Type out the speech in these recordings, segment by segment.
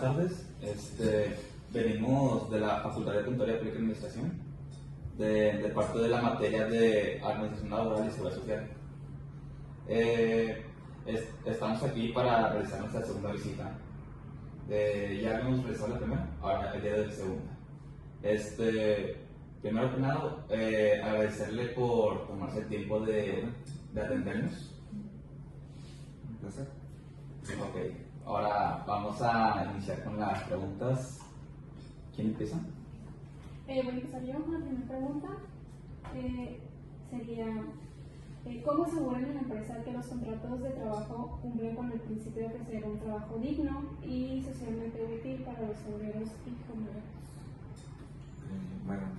buenas tardes. Venimos de la Facultad de Contaduría Pública y Administración, de parte de la materia de Administración Laboral y Seguridad Social. Estamos aquí para realizar nuestra segunda visita. Ya hemos realizado la primera, ahora el día de la segunda. Primero que nada, agradecerle por tomarse el tiempo de atendernos. Un placer. Ok, ahora vamos a iniciar con las preguntas. ¿Quién empieza? Voy a empezar yo con la primera pregunta. Sería, ¿cómo aseguran en la empresa que los contratos de trabajo cumplen con el principio de ofrecer un trabajo digno y socialmente útil para los obreros y jornaleros?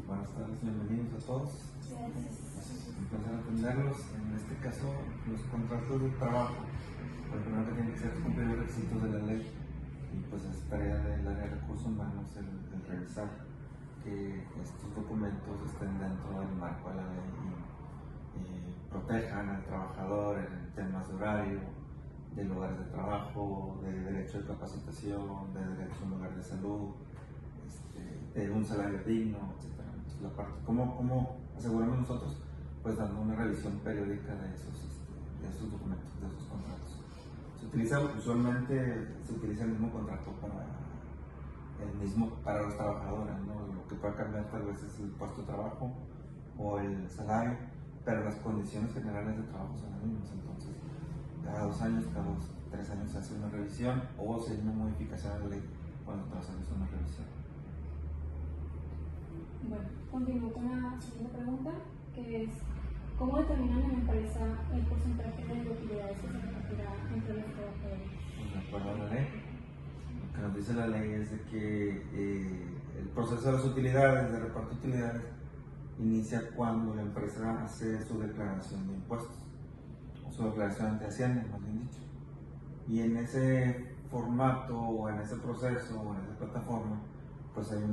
Buenas tardes, bienvenidos a todos. Gracias. Un placer atenderlos. En este caso, los contratos de trabajo, lo primero que tienen que hacer es cumplir los requisitos de la ley, y pues es tarea del área de recursos humanos el revisar que estos documentos estén dentro del marco de la ley y protejan al trabajador en temas de horario, de lugares de trabajo, de derecho de capacitación, de derecho a un lugar de salud, de un salario digno, etc. Entonces, la parte, ¿cómo aseguramos nosotros? Pues dando una revisión periódica de esos documentos, de esos contratos. Usualmente se utiliza el mismo contrato para los trabajadores, ¿no? Lo que puede cambiar tal vez es el puesto de trabajo o el salario, pero las condiciones generales de trabajo son las mismas. Entonces, cada 2 años, cada 3 años se hace una revisión, o se hace una modificación a la ley cuando se hace una revisión. Bueno, continúo con la segunda pregunta, que es, ¿cómo determinan en la empresa el porcentaje de utilidades que se repartirá entre los trabajadores? De acuerdo a la ley, lo que nos dice la ley es de que el proceso de las utilidades, de reparto de utilidades, inicia cuando la empresa hace su declaración de impuestos, o su declaración ante Hacienda, más bien dicho. Y en ese formato, o en ese proceso, o en esa plataforma, pues hay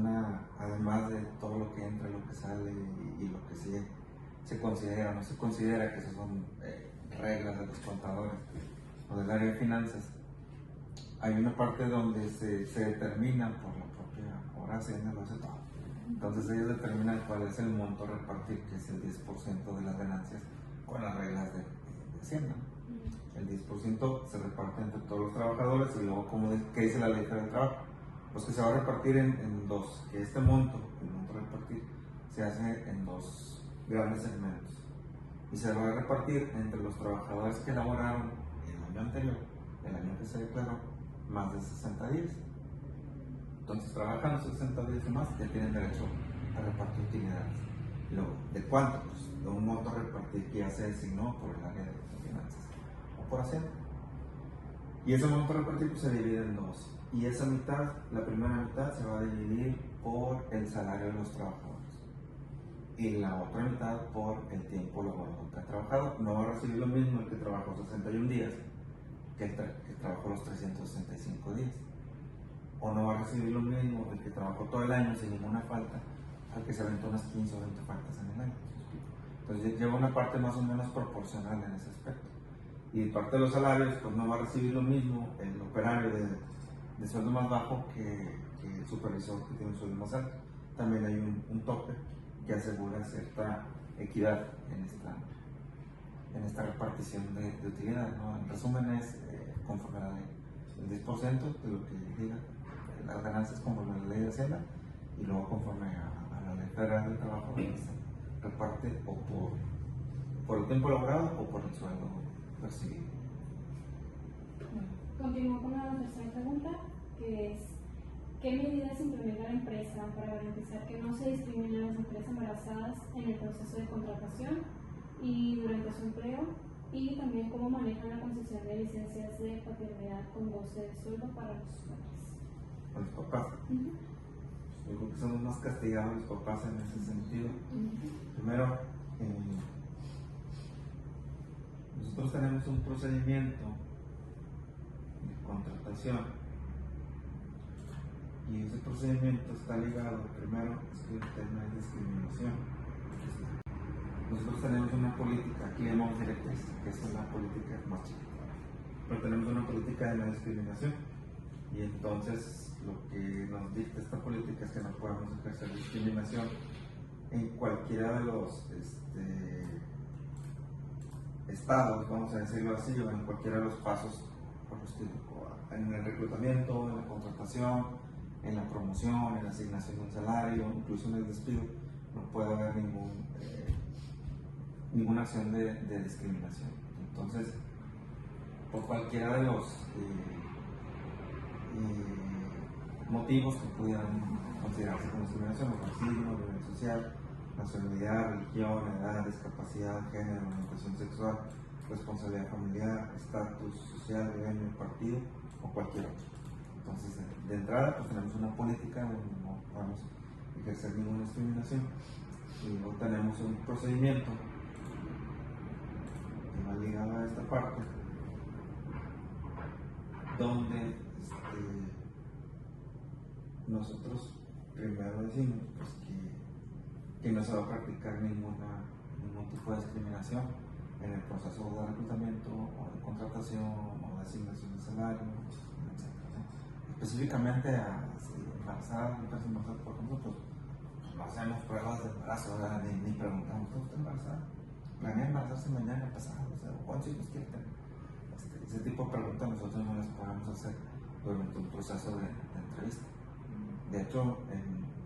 además de todo lo que entra, lo que sale y lo que se considera o no se considera, que esas son reglas de los contadores o del área de finanzas, hay una parte donde se determina por la propia, ahora Hacienda lo hace todo. Entonces ellos determinan cuál es el monto a repartir, que es el 10% de las ganancias con las reglas de Hacienda. El 10% se reparte entre todos los trabajadores, y luego, ¿qué dice la ley federal del trabajo? Pues que se va a repartir en dos, que el monto a repartir, se hace en 2 grandes segmentos, y se va a repartir entre los trabajadores que laboraron el año anterior, el año que se declaró, más de 60 días. Entonces trabajan los 60 días y más, ya tienen derecho a repartir utilidades. Luego, ¿de cuánto? Pues de un monto a repartir que ya se designó por el área de finanzas o por Hacienda. Y ese monto a repartir pues se divide en 2. Y esa mitad, la primera mitad, se va a dividir por el salario de los trabajadores, y la otra mitad por el tiempo laboral que ha trabajado. No va a recibir lo mismo el que trabajó 61 días que el que trabajó los 365 días. O no va a recibir lo mismo el que trabajó todo el año sin ninguna falta al que se aventó unas 15 o 20 faltas en el año. Entonces lleva una parte más o menos proporcional en ese aspecto. Y parte de los salarios, pues no va a recibir lo mismo el operario de sueldo más bajo que el supervisor, que tiene un sueldo más alto. También hay un tope que asegura cierta equidad en esta repartición de utilidad, ¿no? En resumen es conforme a la ley, el 10% de lo que diga las ganancias conforme a la ley de Hacienda, y luego conforme a la ley federal del trabajo, se reparte o por el tiempo laborado o por el sueldo percibido. Continúo con la tercera pregunta, que es, ¿qué medidas implementa la empresa para garantizar que no se discriminen a las mujeres embarazadas en el proceso de contratación y durante su empleo? Y también, ¿cómo manejan la concesión de licencias de paternidad con goce de sueldo para los padres? Los papás. Yo creo que somos más castigados los papás en ese sentido. Primero, nosotros tenemos un procedimiento de contratación, y ese procedimiento está ligado, primero, es que el tema de discriminación. Nosotros tenemos una política, aquí llamamos directriz, que es una política más chiquita, pero tenemos una política de no discriminación, Y entonces lo que nos dicta esta política es que no podemos ejercer discriminación en cualquiera de los estados, vamos a decirlo así, o en cualquiera de los pasos por los que, en el reclutamiento, en la contratación, en la promoción, en la asignación de un salario, incluso en el despido. No puede haber ninguna acción de discriminación. Entonces, por cualquiera de los motivos que pudieran considerarse como discriminación, o racismo, nivel social, nacionalidad, religión, edad, discapacidad, género, orientación sexual, responsabilidad familiar, estatus social, gremio, partido o cualquier otro. Entonces, de entrada, pues tenemos una política donde no podemos ejercer ninguna discriminación, y luego tenemos un procedimiento que va ligado a esta parte, donde nosotros primero decimos pues, que no se va a practicar ningún tipo de discriminación en el proceso de reclutamiento o de contratación o de asignación de salario, etc. Específicamente a embarazadas, mujeres embarazadas, por ejemplo, pues no hacemos pruebas de embarazo, ni preguntamos, ¿está embarazada? ¿Planea embarazarse mañana, pasado? O sea, ¿cuántos hijos quiere tener? Ese tipo de preguntas nosotros no las podemos hacer durante un proceso de entrevista. De hecho,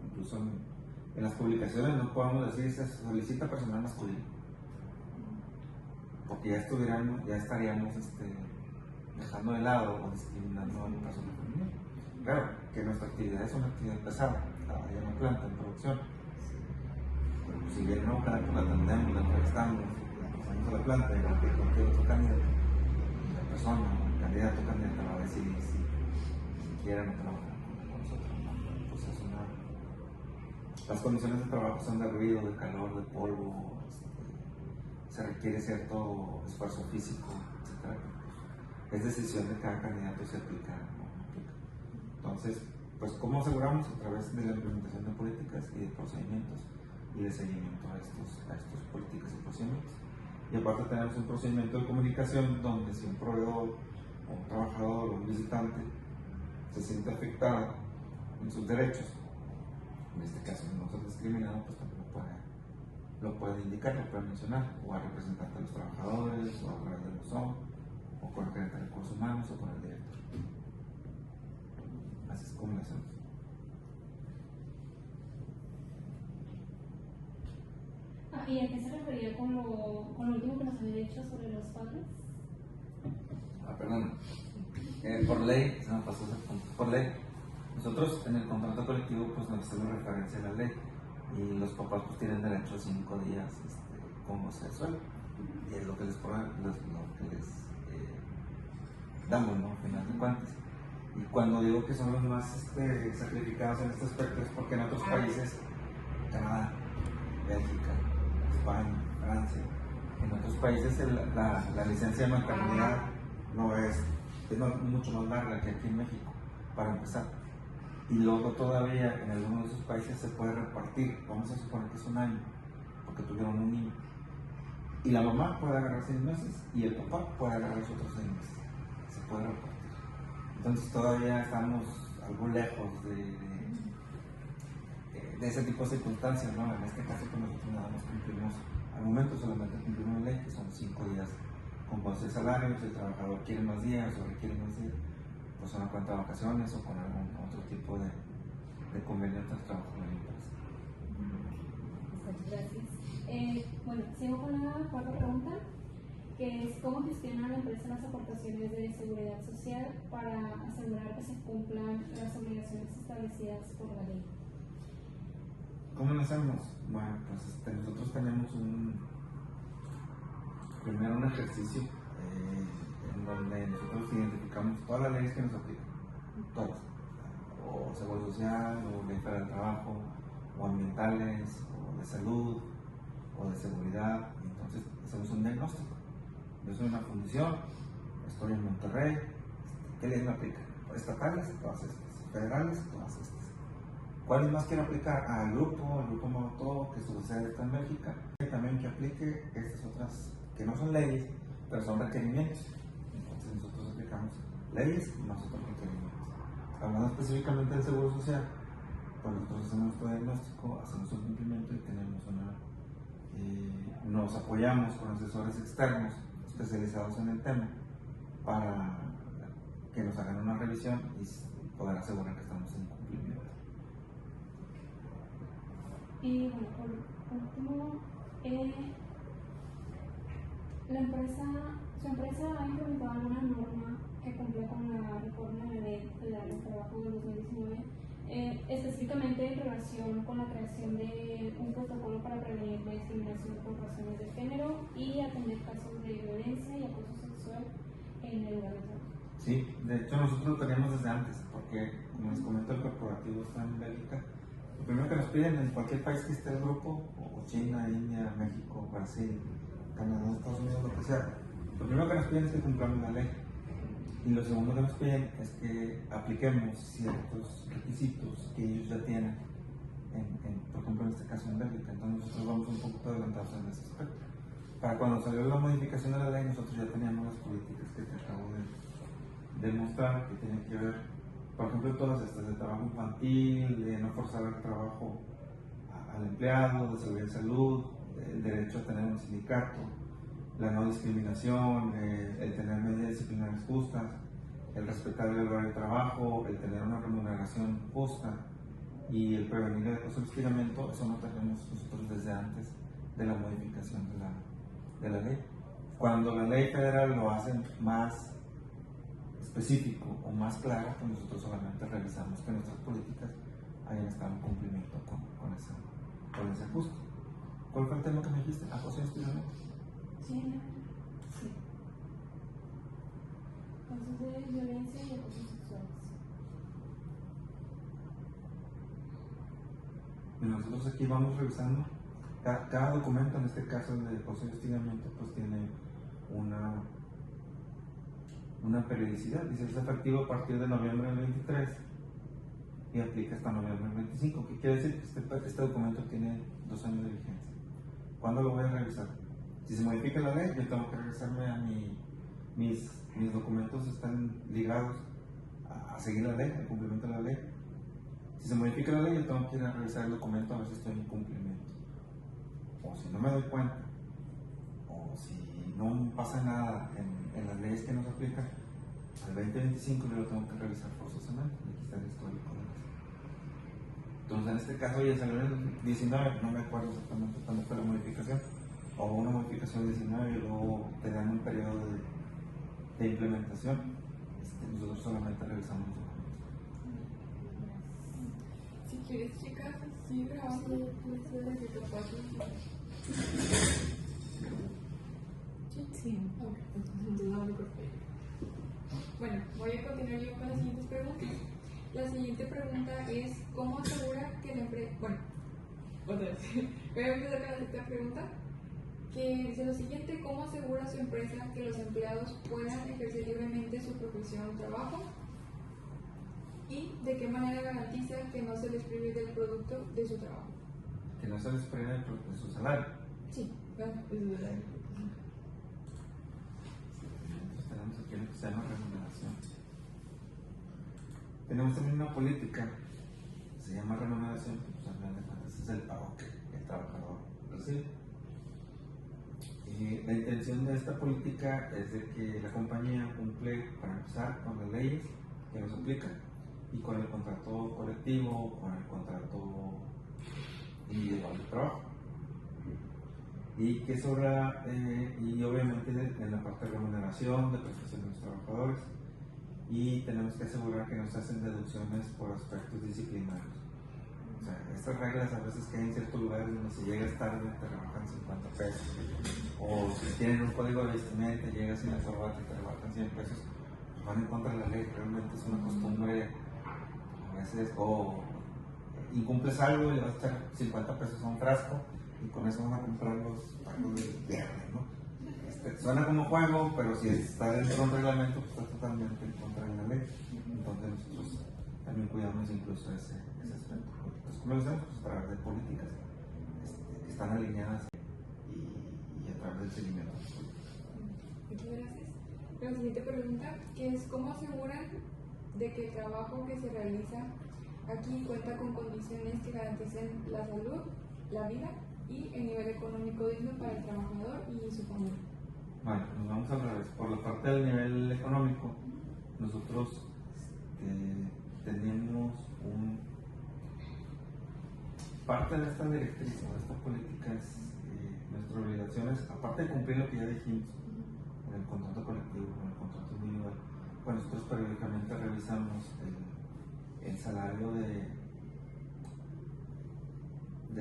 incluso en las publicaciones no podemos decir se solicita personal masculino, porque ya estaríamos dejando de lado o discriminando a la persona femenina. Claro, que nuestra actividad es una actividad pesada, trabajar en la planta, en producción. Pero si viene una mujer, pues la atendemos, la entrevistamos, la pasamos a la planta, igual que cualquier otro candidato. La persona, el candidato va a decidir si quiere o no trabajar con nosotros. Pues es las condiciones de trabajo son de ruido, de calor, de polvo, se requiere cierto esfuerzo físico, etc. Es decisión de cada candidato si aplica o no aplica. Entonces, pues ¿cómo aseguramos? A través de la implementación de políticas y de procedimientos y de seguimiento a estos políticas y procedimientos. Y aparte tenemos un procedimiento de comunicación donde si un proveedor o un trabajador o un visitante se siente afectado en sus derechos, en este caso no ser discriminado, pues también lo puede indicar, lo puede mencionar, o al representante de los trabajadores, o a través del buzón, o con el gerente de recursos humanos, o con el director. Así es como lo hacemos. ¿Y a qué se refería con lo último que nos había dicho sobre los padres? Perdón. Por ley, se me pasó ese punto. Por ley, nosotros en el contrato colectivo pues nos hacemos referencia a la ley, y los papás pues tienen derecho a 5 días como se suele, y es lo que les damos, ¿no? Al final de cuentas. Y cuando digo que son los más sacrificados en este aspecto es porque en otros países, Canadá, Bélgica, España, Francia, en otros países la licencia de maternidad no es mucho más larga que aquí en México, para empezar. Y luego todavía en algunos de esos países se puede repartir, vamos a suponer que es un año, porque tuvieron un niño. Y la mamá puede agarrar 6 meses y el papá puede agarrar los otros 6 meses. Se puede repartir. Entonces todavía estamos algo lejos de ese tipo de circunstancias, ¿no? En este caso pues nosotros nada más cumplimos, al momento solamente cumplimos la ley, que son 5 días con goce de salario. Si el trabajador quiere más días o requiere más días, pues una cuenta de vacaciones o con algún otro tipo de convenio entre el trabajo de la empresa. Gracias. Bueno, sigo con la cuarta pregunta, que es ¿cómo gestiona la empresa las aportaciones de seguridad social para asegurar que se cumplan las obligaciones establecidas por la ley? ¿Cómo lo hacemos? Bueno, pues nosotros tenemos primero un ejercicio en donde nosotros identificamos todas las leyes que nos aplican, todas, o seguro social, o ley para el trabajo, o ambientales, o de salud, o de seguridad. Y entonces hacemos un diagnóstico. Yo soy una fundación, estoy en Monterrey, ¿qué leyes me aplican? Estatales, todas estas; federales, todas estas. ¿Cuáles más quiero aplicar? El grupo Moto, que su sede está en Bélgica. Y también que aplique estas otras, que no son leyes, pero son requerimientos. Entonces nosotros aplicamos leyes y nosotros requerimientos. hablando específicamente del Seguro Social, pues nosotros hacemos nuestro diagnóstico, hacemos un cumplimiento y tenemos nos apoyamos con asesores externos especializados en el tema para que nos hagan una revisión y poder asegurar que estamos en cumplimiento. Y bueno, por último, su empresa ha implementado alguna norma que cumple con la reforma de la ley del trabajo de 2019, específicamente en relación con la creación de un protocolo para prevenir la discriminación por razones de género y atender casos de violencia y acoso sexual en el lugar de trabajo. Sí, de hecho nosotros lo teníamos desde antes, porque como les comento, el corporativo está en Bélgica. Lo primero que nos piden en cualquier país que esté el grupo, o China, India, México, Brasil, Canadá, Estados Unidos, lo que sea, lo primero que nos piden es que cumplamos la ley. Y lo segundo que nos piden es que apliquemos ciertos requisitos que ellos ya tienen, por ejemplo en este caso en Bélgica. Entonces nosotros vamos un poquito adelantados en ese aspecto. Para cuando salió la modificación de la ley, nosotros ya teníamos las políticas que te acabo de mostrar, que tienen que ver, por ejemplo, todas estas, de trabajo infantil, de no forzar el trabajo al empleado, de seguridad y salud, el derecho a tener un sindicato, la no discriminación, el tener medidas disciplinarias justas, el respetar el horario de trabajo, el tener una remuneración justa y el prevenir el acoso y hostigamiento. Eso no tenemos nosotros desde antes de la modificación de la ley. Cuando la ley federal lo hace más específico o más claro, pues nosotros solamente revisamos que nuestras políticas hayan estado en cumplimiento con ese ajuste. ¿Cuál fue el tema que me dijiste? ¿Acoso y hostigamiento? Sí. Casos de violencia y acoso sexuales. Y nosotros aquí vamos revisando cada documento, en este caso el de acoso y hostigamiento, pues tiene una periodicidad. Dice, es efectivo a partir de noviembre del 23 y aplica hasta noviembre del 25. ¿Qué quiere decir? Que este documento tiene 2 años de vigencia. ¿Cuándo lo voy a revisar? Si se modifica la ley, yo tengo que regresarme a mis documentos están ligados a seguir la ley, al cumplimiento de la ley. Si se modifica la ley, yo tengo que ir a revisar el documento a ver si estoy en cumplimiento. O si no me doy cuenta, o si no pasa nada en las leyes que nos aplican, al 2025 yo lo tengo que revisar forzosamente. Aquí está el histórico de eso. Entonces, en este caso ya salió en el 19, no me acuerdo exactamente cuándo fue la modificación, o una modificación 19 y luego te dan un periodo de implementación. Nosotros solamente revisamos los documentos. Si quieres, chicas, sí, grabando. Sí. Ok, entonces no lo corté. Bueno, voy a continuar yo con las siguientes preguntas. La siguiente pregunta es: ¿cómo asegura que la empresa... Bueno, otra vez. Voy a empezar con la siguiente pregunta, que dice lo siguiente: ¿cómo asegura su empresa que los empleados puedan ejercer libremente su profesión o trabajo? ¿Y de qué manera garantiza que no se les prive del producto de su trabajo? Que no se les prive de su salario. Sí, claro, es verdad. Entonces tenemos aquí lo que se llama remuneración. Tenemos también una política que se llama remuneración, que pues al final de cuentas es el pago que el trabajador recibe. La intención de esta política es de que la compañía cumple, para empezar, con las leyes que nos aplican y con el contrato colectivo, con el contrato individual de trabajo. Y que sobra, y obviamente en la parte de remuneración, de prestación de los trabajadores, y tenemos que asegurar que no se hacen deducciones por aspectos disciplinarios. O sea, estas reglas a veces que hay en ciertos lugares donde si llegas tarde te rebajan 50 pesos, o si tienen un código de vestimenta, llegas sin la corbata y te rebajan 100 pesos, pues van en contra de la ley. Realmente es una costumbre a veces, o incumples algo y le vas a echar 50 pesos a un frasco y con eso van a comprar los tacos de viernes, ¿no? Suena como juego, pero si está dentro de un reglamento, pues está totalmente en contra de la ley. Entonces nosotros también cuidamos incluso ese aspecto. Entonces, ¿cómo lo hacemos? Pues a través de políticas que están alineadas y a través del seguimiento. Muchas gracias. La siguiente pregunta, que es: ¿cómo aseguran de que el trabajo que se realiza aquí cuenta con condiciones que garanticen la salud, la vida y el nivel económico digno para el trabajador y su familia. Bueno, nos vamos al revés. Por la parte del nivel económico, nosotros tenemos parte de esta directriz o de esta política es nuestras obligaciones, aparte de cumplir lo que ya dijimos en el contrato colectivo, en el contrato individual, pues nosotros periódicamente revisamos el salario de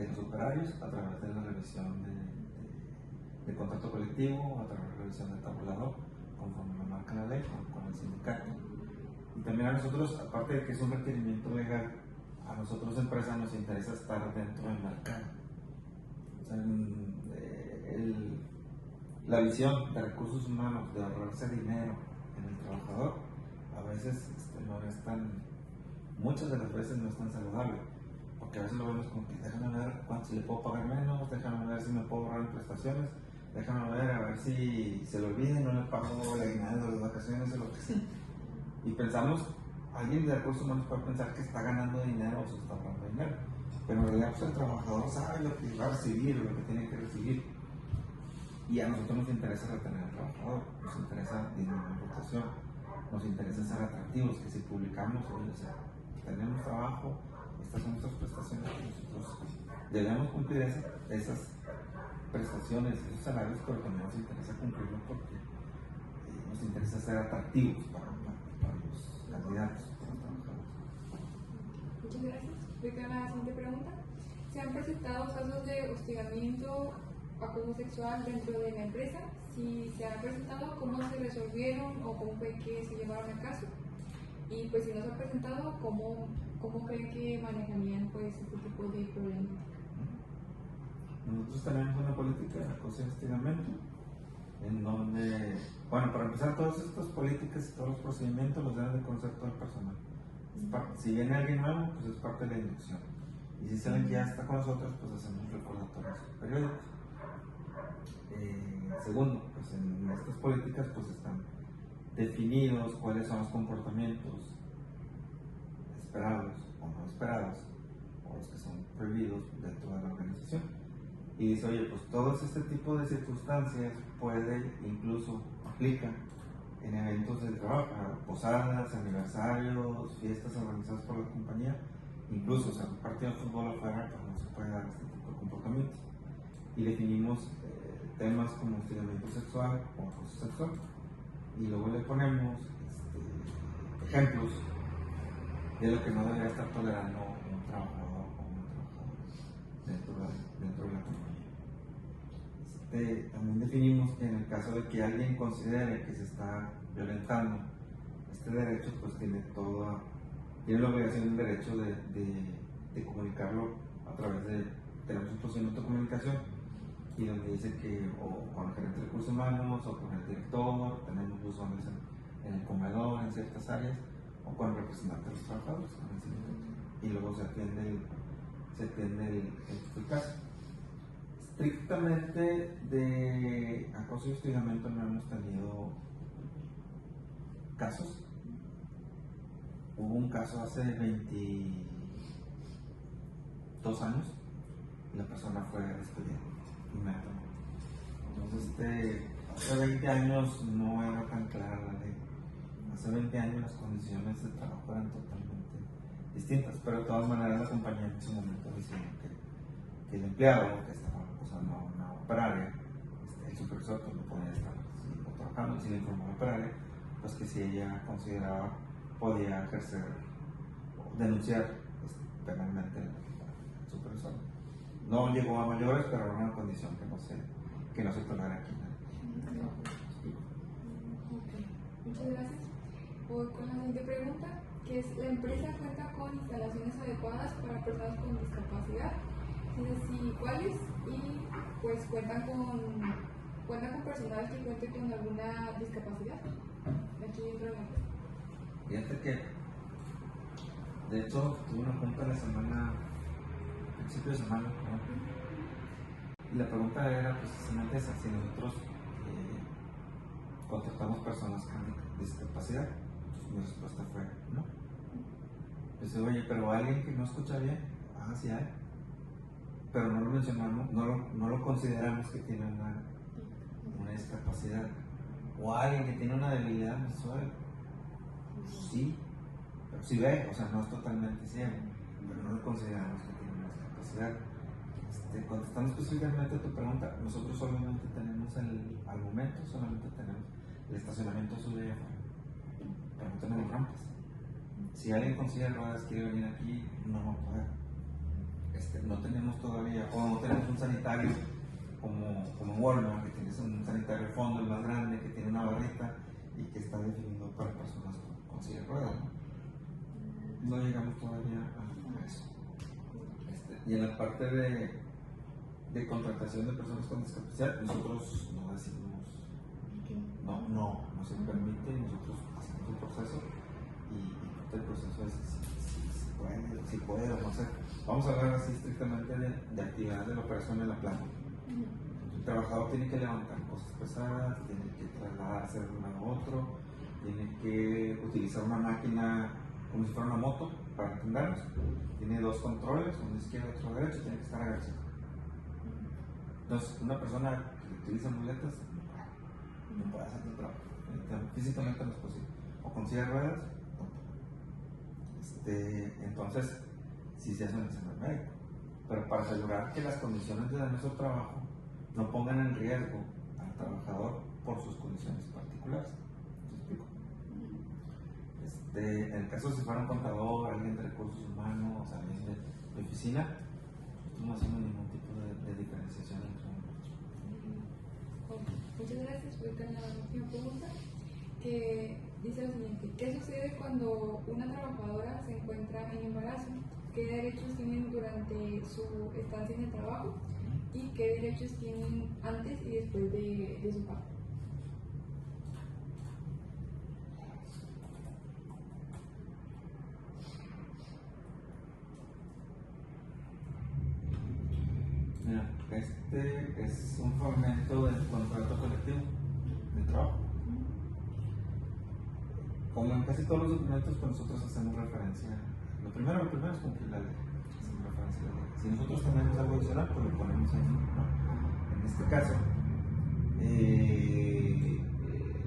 los operarios a través de la revisión de contrato colectivo, a través de la revisión del tabulador, conforme lo marca la ley, con el sindicato. Y también a nosotros, aparte de que es un requerimiento legal, a nosotros empresas nos interesa estar dentro del mercado. O sea, la visión de recursos humanos, de ahorrarse dinero en el trabajador, a veces no es tan, muchas de las veces no es tan saludable, porque a veces lo vemos como que déjame ver si le puedo pagar menos, déjame ver si me puedo ahorrar en prestaciones, déjame ver a ver si se lo olvida y no le pago el aguinaldo, las vacaciones o lo que sea. Y pensamos, alguien de recursos humanos puede pensar que está ganando dinero o se está ahorrando dinero, pero en realidad pues, el trabajador sabe lo que va a recibir o lo que tiene que recibir. Y a nosotros nos interesa retener al trabajador, nos interesa disminuir la rotación, nos interesa ser atractivos, que si publicamos, o sea, tenemos trabajo, estas son nuestras prestaciones, nosotros debemos cumplir esas prestaciones, esos salarios, pero también nos interesa cumplirlo porque nos interesa ser atractivos para los candidatos, para los trabajadores. Muchas gracias. Voy con la siguiente pregunta. ¿Se han presentado casos de hostigamiento, acoso sexual dentro de la empresa? Si se han presentado, ¿cómo se resolvieron o cómo fue que se llevaron a caso? Y pues si no se ha presentado, ¿cómo creen que manejarían pues este tipo de problemas? Nosotros tenemos una política de acoso y hostigamiento en donde, bueno, para empezar, todas estas políticas y todos los procedimientos los deben de conocer todo el personal. Si viene alguien nuevo, pues es parte de la inducción. Y si saben que ya está con nosotros, pues hacemos recordatorios periódicos. Segundo, pues en estas políticas pues están definidos cuáles son los comportamientos esperados o no esperados, o los que son prohibidos dentro de la organización. Y dice, oye, pues todo este tipo de circunstancias puede, incluso aplican en eventos del trabajo, posadas, aniversarios, fiestas organizadas por la compañía, incluso, o sea, un partido de fútbol afuera, pues no se puede dar este tipo de comportamientos. Y definimos temas como hostigamiento sexual o acoso sexual, y luego le ponemos ejemplos de lo que no debería estar tolerando un trabajador o una trabajadora dentro de la compañía. También definimos que en el caso de que alguien considere que se está violentando este derecho, pues tiene la obligación del derecho de comunicarlo a través tenemos un procedimiento de comunicación, y donde dice que o con el gerente de recursos humanos o con el director, tenemos buzones en el comedor, en ciertas áreas, o con el representante de los trabajadores, y luego se atiende el caso. Estrictamente de acoso y hostigamiento no hemos tenido casos. Hubo un caso hace 22 años y la persona fue despedida inmediatamente. Entonces, hace 20 años no era tan clara la ley. Hace 20 años las condiciones de trabajo eran totalmente distintas, pero de todas maneras la compañía en ese momento decía que el empleado que estaba usando una operaria, el supervisor pues no podía estar trabajando, si le informaba a la operaria, pues que si ella consideraba podía ejercer o denunciar penalmente al supervisor. No llegó a mayores, pero era una condición que no se tolera aquí en el trabajo. Okay. Muchas gracias. Voy con la siguiente pregunta, que es: ¿la empresa cuenta con instalaciones adecuadas para personas con discapacidad? Sí, ¿cuáles? Y pues cuentan con personal que cuente con alguna discapacidad aquí dentro de la empresa. Fíjate que, de hecho, tuve una junta principio de semana, ¿no? Y la pregunta era precisamente esa: si nosotros contratamos personas con discapacidad. Entonces mi respuesta fue no. Dice, oye, pero alguien que no escucha bien, sí hay, pero no lo mencionamos, no lo consideramos que tiene una discapacidad. O alguien que tiene una debilidad visual, sí, pero sí ve, o sea, no es totalmente ciego, pero no lo consideramos que tiene una discapacidad. Contestando específicamente a tu pregunta, nosotros solamente tenemos al momento, solamente tenemos el estacionamiento azul de allá afuera, pero no tenemos rampas. Si alguien con silla de ruedas quiere venir aquí, no va a poder. No tenemos todavía, o no tenemos un sanitario como en Walmart, que tienes un sanitario al fondo, el más grande, que tiene una barrita y que está definido para personas con silla de ruedas. No llegamos todavía a eso. Y en la parte de contratación de personas con discapacidad, nosotros no decimos, no se permite, nosotros hacemos el proceso y el proceso es si puede o no sé. Vamos a hablar así estrictamente de actividades de la operación en la planta. El trabajador tiene que levantar cosas pesadas, tiene que trasladarse de un lado a otro, tiene que utilizar una máquina como si fuera una moto, para entendernos. Tiene dos controles, uno izquierdo y otro derecho, tiene que estar agachado. Entonces, una persona que utiliza muletas no puede hacer el trabajo. Físicamente no es posible. O con silla de ruedas, entonces, sí se hace un examen médico. Pero para asegurar que las condiciones de nuestro trabajo no pongan en riesgo al trabajador por sus condiciones particulares. ¿Me explico? En el caso si fuera un contador, alguien de recursos humanos, alguien de oficina, no hacemos ningún tipo de diferenciación entre nosotros. Muchas gracias. Voy con la última pregunta, que dice lo siguiente: ¿qué sucede cuando una trabajadora se encuentra en embarazo? ¿Qué derechos tienen durante su estancia en el trabajo? ¿Y qué derechos tienen antes y después de su parto? Mira, este es un fragmento del contrato colectivo de trabajo. Como en casi todos los documentos, pues nosotros hacemos referencia. Lo primero es cumplir la ley. Hacemos referencia a la ley. Si nosotros tenemos algo adicional, pues lo ponemos ahí, ¿no? En este caso,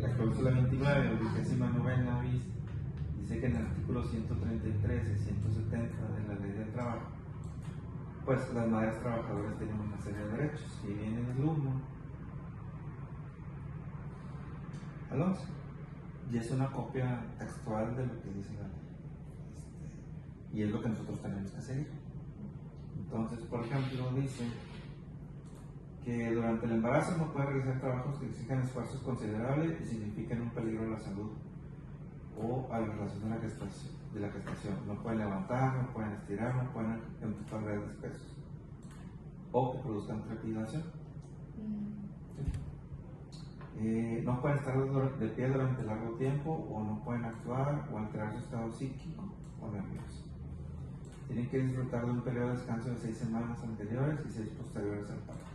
la cláusula 29 o 29 bis dice que en el artículo 133 y 170 de la ley del trabajo, pues las madres trabajadoras tienen una serie de derechos. Y viene el 1 al 11. Y es una copia textual de lo que dice la ley. Y es lo que nosotros tenemos que seguir. Entonces, por ejemplo, dice que durante el embarazo no puede realizar trabajos que exijan esfuerzos considerables y signifiquen un peligro a la salud o a la relación de la gestación. No pueden levantar, no pueden estirar, no pueden empujar grandes pesos o que produzcan trepidación. No pueden estar de pie durante largo tiempo o no pueden actuar o alterar su estado psíquico o nervioso. Tienen que disfrutar de un periodo de descanso de 6 semanas anteriores y 6 posteriores al parto.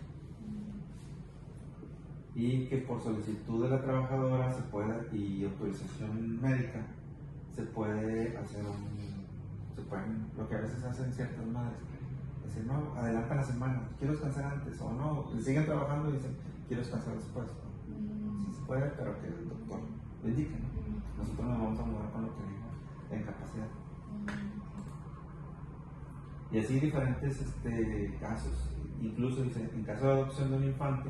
Y que por solicitud de la trabajadora y autorización médica se puede hacer lo que a veces hacen ciertas madres, decir, no, adelanta la semana, quiero descansar antes, o no, siguen trabajando y dicen, quiero descansar después. Sí se puede, pero que el doctor lo indique, ¿no? Nosotros nos vamos a mover con lo que diga la incapacidad. Y así diferentes casos, incluso en caso de adopción de un infante,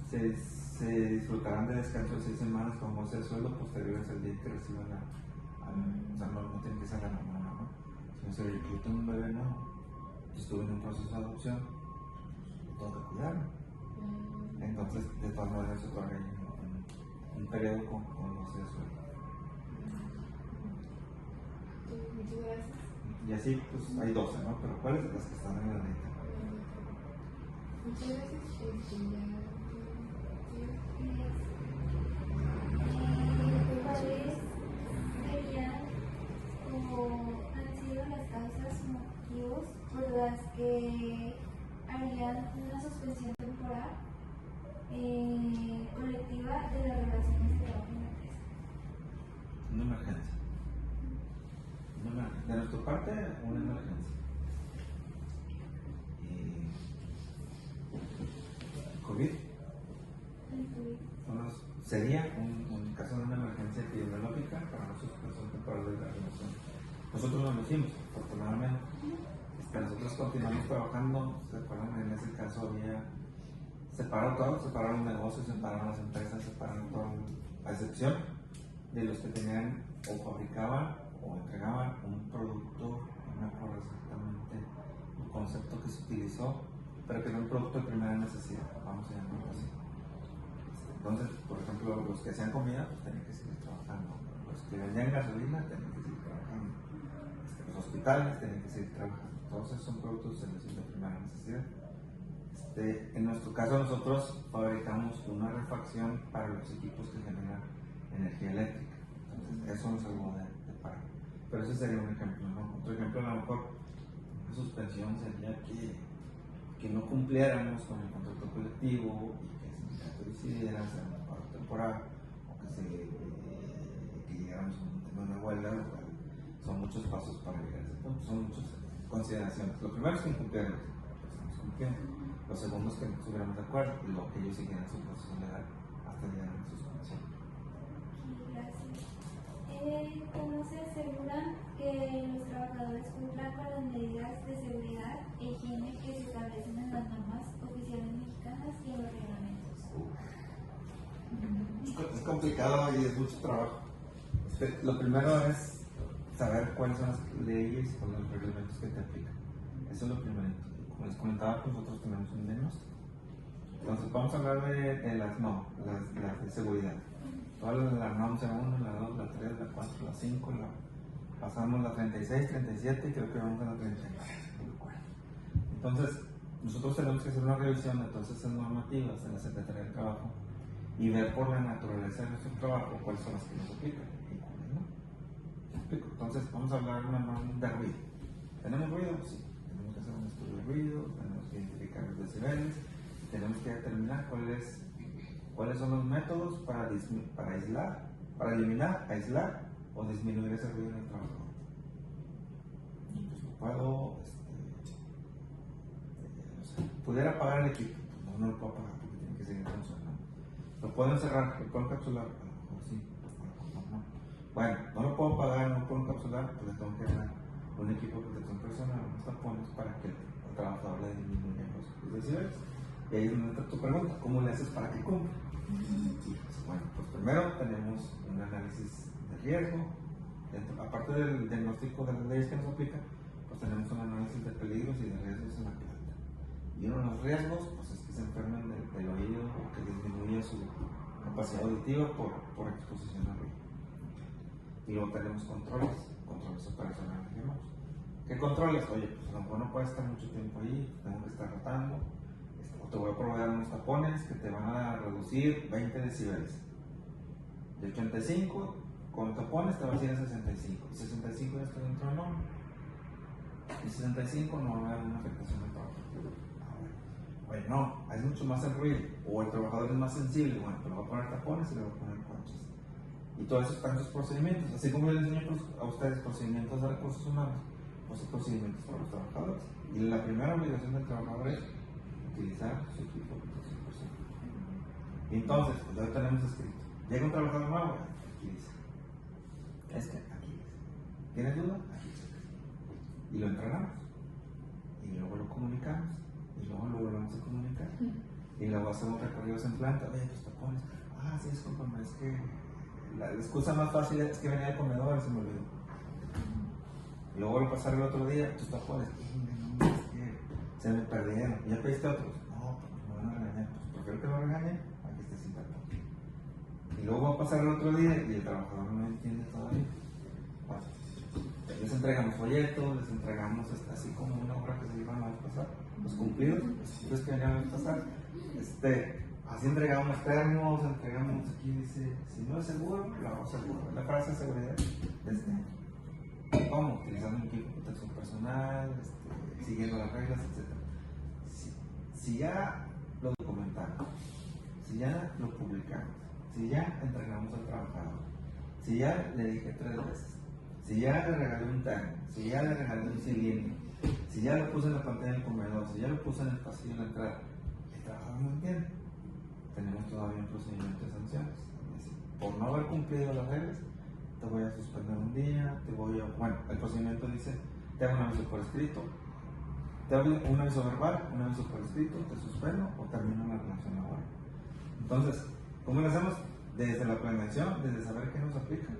se disfrutarán de descanso de 6 semanas con goce de sueldo posteriores al día que reciban o sea, no tiene que ser la mamá, ¿no? Si no, yo tengo un bebé, no, estuve en un proceso de adopción, tengo que cuidarlo. Entonces, de todas maneras, se otorga un periodo con goce de sueldo. Muchas gracias. Y así, pues hay 12, ¿no? Pero ¿cuáles son las que están en la ley? Muchas gracias. ¿Cuáles serían o han sido las causas o motivos por las que harían una suspensión temporal colectiva de las relaciones de trabajo en la empresa? Una emergencia. Imagínate una emergencia. COVID. Entonces, sería un caso de una emergencia epidemiológica para la suspensión temporal de la vacunación. Nosotros lo hicimos, afortunadamente. Nosotros continuamos trabajando. ¿Se acuerdan? En ese caso había separado todo, separaron negocios, separaron las empresas, separaron todo, a excepción de los que tenían o fabricaban o entregaban un producto, no me acuerdo exactamente el concepto que se utilizó, pero que era un producto de primera necesidad, vamos a llamarlo así. Entonces, por ejemplo, los que hacían comida, pues tenían que seguir trabajando. Los que vendían gasolina, tenían que seguir trabajando. Los hospitales tenían que seguir trabajando. Todos esos son productos de primera necesidad. En nuestro caso, nosotros fabricamos una refacción para los equipos que generan energía eléctrica. Entonces, eso nos salvó de parar. Pero ese sería un ejemplo, ¿no? Otro ejemplo, a lo mejor, una suspensión sería que no cumpliéramos con el contrato colectivo y que el sindicato decidiera hacer un paro temporal o que llegáramos a un tema de una huelga, lo cual son muchos pasos para llegar a ese punto, son muchas consideraciones. Lo primero es que incumplieran, pues estamos cumpliendo. Lo segundo es que no estuviéramos de acuerdo y luego que ellos siguieran su proceso legal hasta llegar a la suspensión. Gracias. ¿Cómo se asegura que los trabajadores cumplan con las medidas de seguridad e higiene que se establecen en las normas oficiales mexicanas y en los reglamentos? Es complicado y es mucho trabajo. Lo primero es saber cuáles son las leyes o los reglamentos que te aplican. Eso es lo primero. Como les comentaba, nosotros tenemos un diagnóstico. Entonces, vamos a hablar de las NOM, las de seguridad. Todas las NOM, la 1, la 2, la 3, la 4, la 5, pasamos la 36, 37 y creo que vamos a la 39. Entonces, nosotros tenemos que hacer una revisión de todas esas normativas en la Secretaría del Trabajo y ver por la naturaleza de nuestro trabajo cuáles son las que nos aplican y cuáles no. ¿Me explico? Entonces, vamos a hablar de ruido. ¿Tenemos ruido? Sí. Tenemos que hacer un estudio de ruido, tenemos que identificar los decibeles, tenemos que determinar cuáles son los métodos para aislar, para eliminar, aislar o disminuir ese ruido en el trabajo. Pues no puedo, pudiera apagar el equipo, pues no lo puedo apagar porque tiene que seguir funcionando. Lo puedo encerrar, lo puedo encapsular, a lo mejor sí, a lo mejor no. Bueno, no lo puedo apagar, no lo puedo encapsular, pues le tengo que dar un equipo de protección personal, unos tapones para que el trabajador le disminuya los decibeles. Y ahí es donde entra tu pregunta, ¿cómo le haces para que cumpla? Bueno, pues primero tenemos un análisis de riesgo, aparte del diagnóstico de las leyes que nos aplican, pues tenemos un análisis de peligros y de riesgos en la planta. Y uno de los riesgos pues es que se enfermen del oído o que disminuya su capacidad auditiva por exposición al ruido. Y luego tenemos controles operacionales, digamos. ¿Qué controles? Oye, pues a lo mejor no puedes estar mucho tiempo ahí, tengo que estar rotando. O te voy a proveer unos tapones que te van a reducir 20 decibeles. De 85 con tapones te vas a ir a 65. Y 65 ya está dentro del norma. Y 65 no va a haber una afectación al trabajo. Oye, no, es mucho más el ruido. O el trabajador es más sensible. Bueno, te lo voy a poner tapones y le voy a poner conchas. Y todos esos están esos procedimientos. Así como yo les enseño a ustedes procedimientos de recursos humanos, pues hay procedimientos para los trabajadores. Y la primera obligación del trabajador es utilizar su equipo de protección personal. Y entonces, pues ya lo tenemos escrito. Llega un trabajador nuevo, aquí dice. Aquí dice. ¿Tienes duda? Aquí dice. Y lo entrenamos. Y luego lo comunicamos. Y luego lo volvemos a comunicar. Y luego hacemos recorridos en planta. Oye, tus tapones. Sí, discúlpame, es que la excusa más fácil es que venía al comedor y se me olvidó. Y luego vuelvo a pasar el otro día, tus tapones. No, es que se me perdieron. ¿Ya pediste otros? No, pues me van a regañar. Pues prefiero que me regañen a que esté sin tapón. Y luego va a pasar el otro día y el trabajador no entiende todavía. Bueno, les entregamos folletos, les entregamos así como una obra que se iban a pasar, los cumplidos, los que venían a pasar. Así entregamos termos, entregamos, aquí dice, si no es seguro, lo hago seguro. La frase de seguridad ¿cómo? Utilizando un equipo de protección personal, siguiendo las reglas, etc. Si ya lo documentamos, si ya lo publicamos, si ya entregamos al trabajador, si ya le dije 3 veces, si ya le regalé un termo, si ya le regalé un cilindro, si ya lo puse en la pantalla del comedor, si ya lo puse en el pasillo de la entrada, el trabajador no entiende, tenemos todavía un procedimiento de sanciones. Es decir, por no haber cumplido las reglas, te voy a suspender un día, bueno, el procedimiento dice, te hago un aviso por escrito, te hago un aviso verbal, un aviso por escrito, te suspendo o termino la relación laboral. Entonces, ¿cómo lo hacemos? Desde la planeación, desde saber qué nos aplica,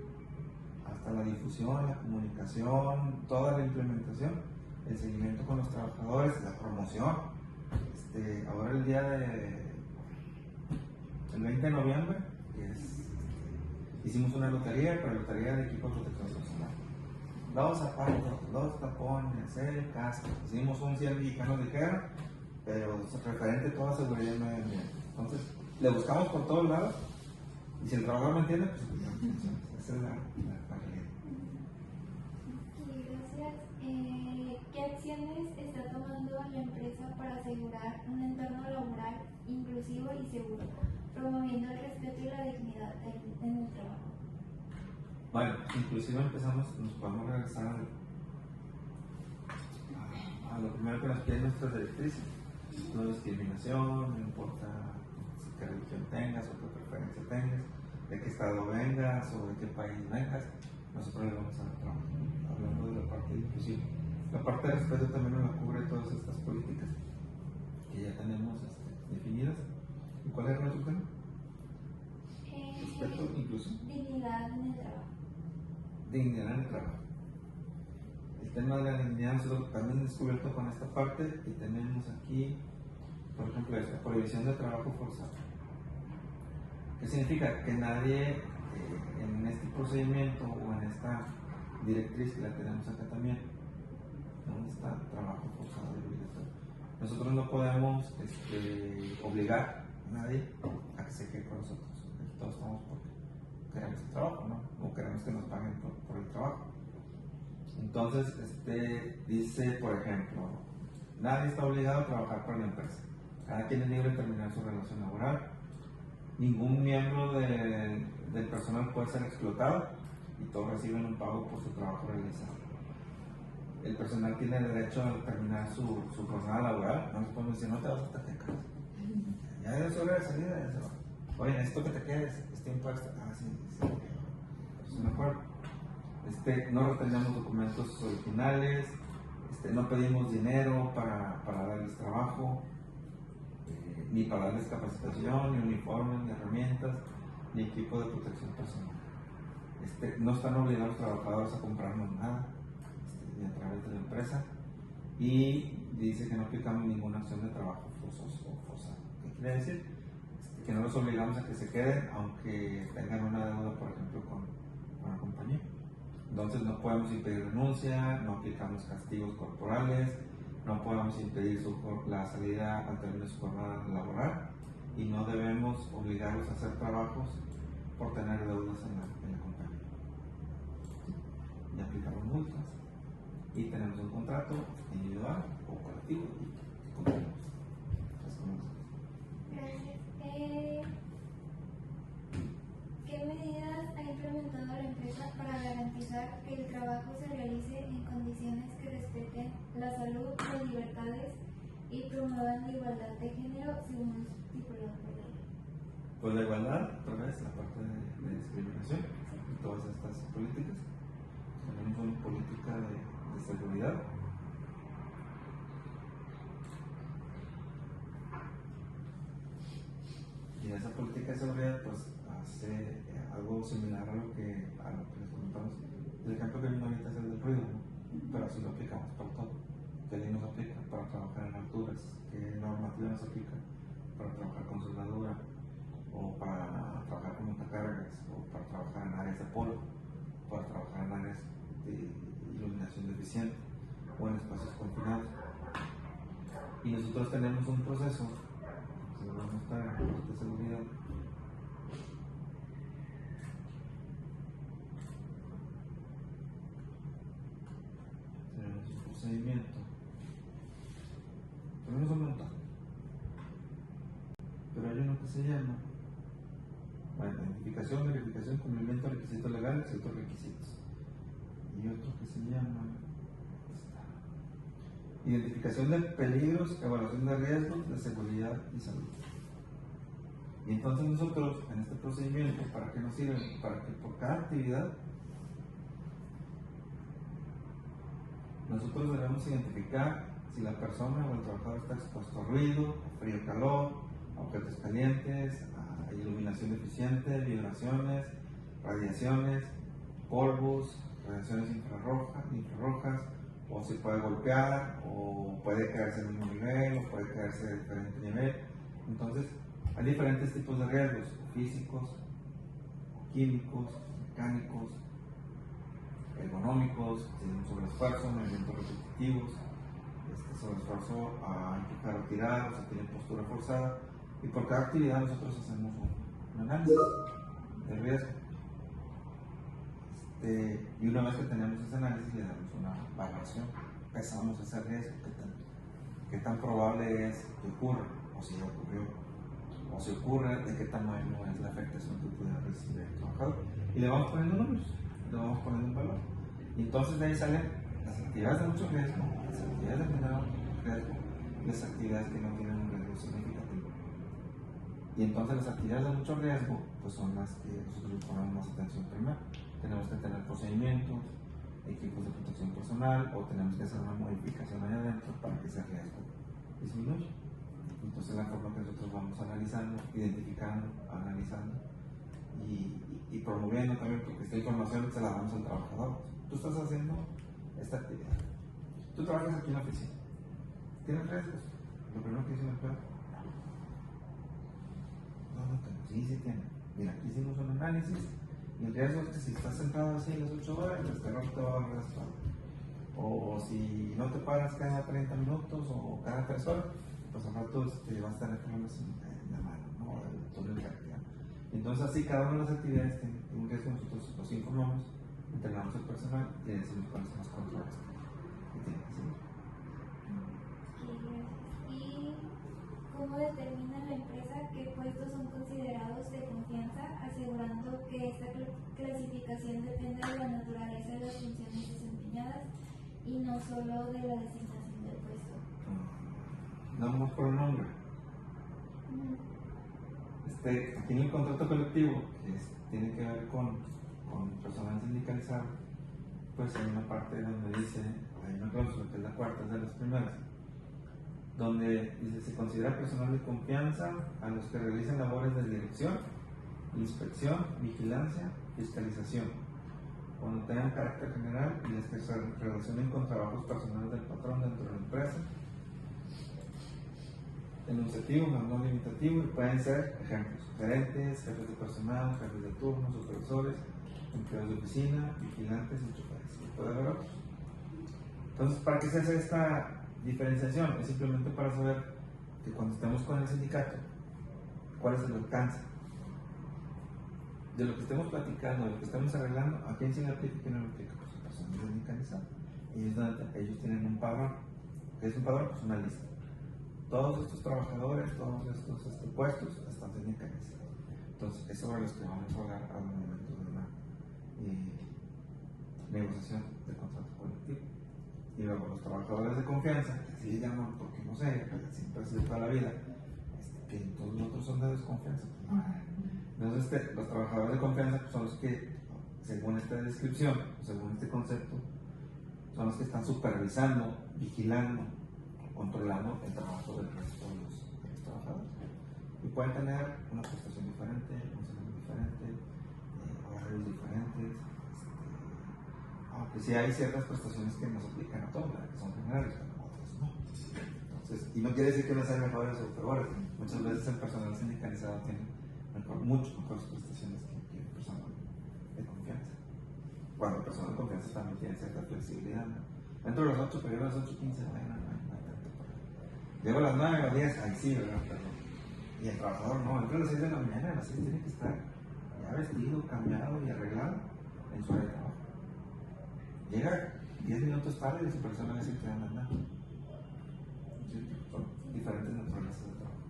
hasta la difusión, la comunicación, toda la implementación, el seguimiento con los trabajadores, la promoción. Ahora el 20 de noviembre, hicimos una lotería, pero lotería de equipo de protección personal. 2 zapatos, 2 tapones, el casco. Hicimos un 100 mexicanos de guerra, pero referente a toda seguridad y medio ambiente. Entonces, le buscamos por todos lados, y si el trabajador me entiende, pues esa es la realidad. Gracias. ¿Qué acciones está tomando la empresa para asegurar un entorno laboral inclusivo y seguro, promoviendo el respeto y la dignidad en el trabajo? Bueno, inclusive nos podemos regresar a lo primero que nos piden nuestras directrices. No discriminación, no importa qué religión tengas o qué preferencia tengas, de qué estado vengas o de qué país vengas, nosotros le vamos a dar trabajo. Hablando de la parte inclusiva. La parte de respeto también nos la cubre todas estas políticas que ya tenemos definidas. ¿Y cuál era nuestro tema? Respeto, inclusión. Dignidad en el trabajo. Dignidad en el trabajo. El tema de la dignidad nosotros también descubierto con esta parte y tenemos aquí, por ejemplo, esta prohibición de trabajo forzado. ¿Qué significa? Que nadie en este procedimiento o en esta directriz que la tenemos acá también, ¿dónde está trabajo forzado y obligatorio? Nosotros no podemos obligar a nadie a que se quede con nosotros. Todos estamos porque queremos el trabajo, ¿no? O queremos que nos paguen por el trabajo. Entonces, dice, por ejemplo, nadie está obligado a trabajar para la empresa. Cada quien es libre de terminar su relación laboral. Ningún miembro del personal puede ser explotado y todos reciben un pago por su trabajo realizado. El personal tiene derecho a terminar su jornada laboral. No les podemos decir, no te vas hasta que casa. Ya es hora de salida, ya se va. Oye, necesito que te quedes, es tiempo extra. Sí, es un acuerdo. No retenemos documentos originales, no pedimos dinero para darles trabajo, ni para darles capacitación, ni uniformes, ni herramientas, ni equipo de protección personal. No están obligados los trabajadores a comprarnos nada, ni a través de la empresa, y dice que no aplicamos ninguna acción de trabajo forzoso o forzado. ¿Qué quiere decir? Que no los obligamos a que se queden, aunque tengan una deuda, por ejemplo, con la compañía. Entonces no podemos impedir renuncia, no aplicamos castigos corporales, no podemos impedir la salida al término de su jornada laboral y no debemos obligarlos a hacer trabajos por tener deudas en la compañía. Y aplicamos multas y tenemos un contrato individual o colectivo y cumplimos. Gracias. ¿Qué medidas ha implementado la empresa para garantizar que el trabajo se realice en condiciones que respeten la salud, las libertades y promuevan la igualdad de género según estipulado por la ley? Pues la igualdad, otra vez, la parte de discriminación y todas estas políticas. Tenemos una política de seguridad. Y esa política de seguridad pues hace algo similar a lo que les comentamos. El ejemplo que vino ahorita es el del ruido, ¿no? Pero así lo aplicamos para todo. ¿Qué ley nos aplica para trabajar en alturas? ¿Qué normativa nos aplica para trabajar con soldadura? O para trabajar con montacargas, o para trabajar en áreas de polo, para trabajar en áreas de iluminación deficiente o en espacios confinados. Y nosotros tenemos un proceso, que vamos a estar en la parte de seguridad, tenemos un procedimiento, tenemos un montón, pero hay uno que se llama identificación, verificación, cumplimiento de requisitos legales y otros requisitos. y otro que se llama identificación de peligros, evaluación de riesgos de seguridad y salud. Y entonces nosotros, en este procedimiento, ¿para qué nos sirve? Para que por cada actividad nosotros debemos identificar si la persona o el trabajador está expuesto a ruido, a frío, calor, a objetos calientes, a iluminación deficiente, vibraciones, radiaciones, polvos, radiaciones infrarrojas, o se puede golpear, o puede quedarse en el mismo nivel, o puede quedarse en diferente nivel. Entonces, hay diferentes tipos de riesgos, físicos, químicos, mecánicos, ergonómicos, sobreesfuerzo, movimientos repetitivos, sobreesfuerzo a empujar o tirar, o se tiene postura forzada, y por cada actividad nosotros hacemos un análisis de riesgo. Y una vez que tenemos ese análisis, le damos una valoración, pesamos ese riesgo, qué tan probable es que ocurra, o si ya ocurrió, o si ocurre, de qué tamaño es la afectación que pudiera recibir el trabajador, y le vamos poniendo números, le vamos poniendo un valor. Y entonces de ahí salen las actividades de mucho riesgo, las actividades de menor riesgo, y las actividades que no tienen un riesgo significativo. Y entonces las actividades de mucho riesgo pues son las que nosotros les ponemos más atención primero. Tenemos que tener procedimientos, equipos de protección personal, o tenemos que hacer una modificación allá adentro para que ese riesgo disminuya. Entonces la forma que nosotros vamos analizando, identificando, analizando y promoviendo también, porque esta información se la damos al trabajador. Tú estás haciendo esta actividad, tú trabajas aquí en la oficina, ¿tienes riesgos? Lo primero que dice el empleado, no tengo. Sí tiene. Mira, aquí hicimos un análisis y el riesgo es que si estás sentado así las 8 horas, el terror te va a doler la espalda, o si no te paras cada 30 minutos o cada 3 horas, pues al rato vas a tener problemas en la mano, ¿no? El túnel carpiano. Entonces así cada una de las actividades tiene un riesgo, nosotros los informamos, entrenamos al personal y le decimos cuáles son los controles que tienen que seguir. ¿Y cómo determina la empresa qué puestos son considerados de confianza, asegurando que esta clasificación depende de la naturaleza de las funciones desempeñadas y no solo de la designación del puesto? Damos por un nombre. Aquí en el contrato colectivo, que tiene que ver con personal sindicalizado, pues hay una parte donde dice, hay una cláusula que es la cuarta, es de las primeras, donde dice: se considera personal de confianza a los que realizan labores de dirección, inspección, vigilancia, fiscalización, cuando tengan carácter general y las que se relacionen con trabajos personales del patrón dentro de la empresa, enunciativo, más no limitativo, y pueden ser ejemplos: gerentes, jefes de personal, jefes de turno, supervisores, empleados de oficina, vigilantes y choferes. Y puede haber otros. Entonces, ¿para qué se hace esta diferenciación? Es simplemente para saber que cuando estemos con el sindicato, cuál es el alcance de lo que estemos platicando, de lo que estemos arreglando, a quién se le aplica y quién no le aplica. Pues a personas sindicalizadas. Ellos tienen un padrón. ¿Qué es un padrón? Pues una lista. Todos estos trabajadores, todos estos puestos están sindicalizados. Entonces, es sobre los que vamos a hablar al momento de una negociación del contrato colectivo. Y luego los trabajadores de confianza, que así le llaman porque no sé, siempre ha sido toda la vida, que todos los otros son de desconfianza. Entonces, los trabajadores de confianza pues, son los que, según esta descripción, según este concepto, son los que están supervisando, vigilando, controlando el trabajo del resto de los trabajadores. Y pueden tener una prestación diferente, un salario diferente, horarios diferentes, aunque sí hay ciertas prestaciones que nos aplican a todos, que son generales, pero otras no. Entonces, y no quiere decir que unas sean mejores o peores. Muchas veces el personal sindicalizado tiene mucho mejores prestaciones que el personal de confianza. Cuando el personal de confianza también tiene cierta flexibilidad, ¿no? Entro a las 8, pero llego a las 8:15, llego a las 9 o las 10, ahí sí, ¿verdad? Perdón. Y el trabajador no, entra a las 6 de la mañana, a las 6 tiene que estar ya vestido, cambiado y arreglado en su área de trabajo. Llega 10 minutos tarde y su persona le dice que anda andando. Son diferentes naturalezas de trabajo.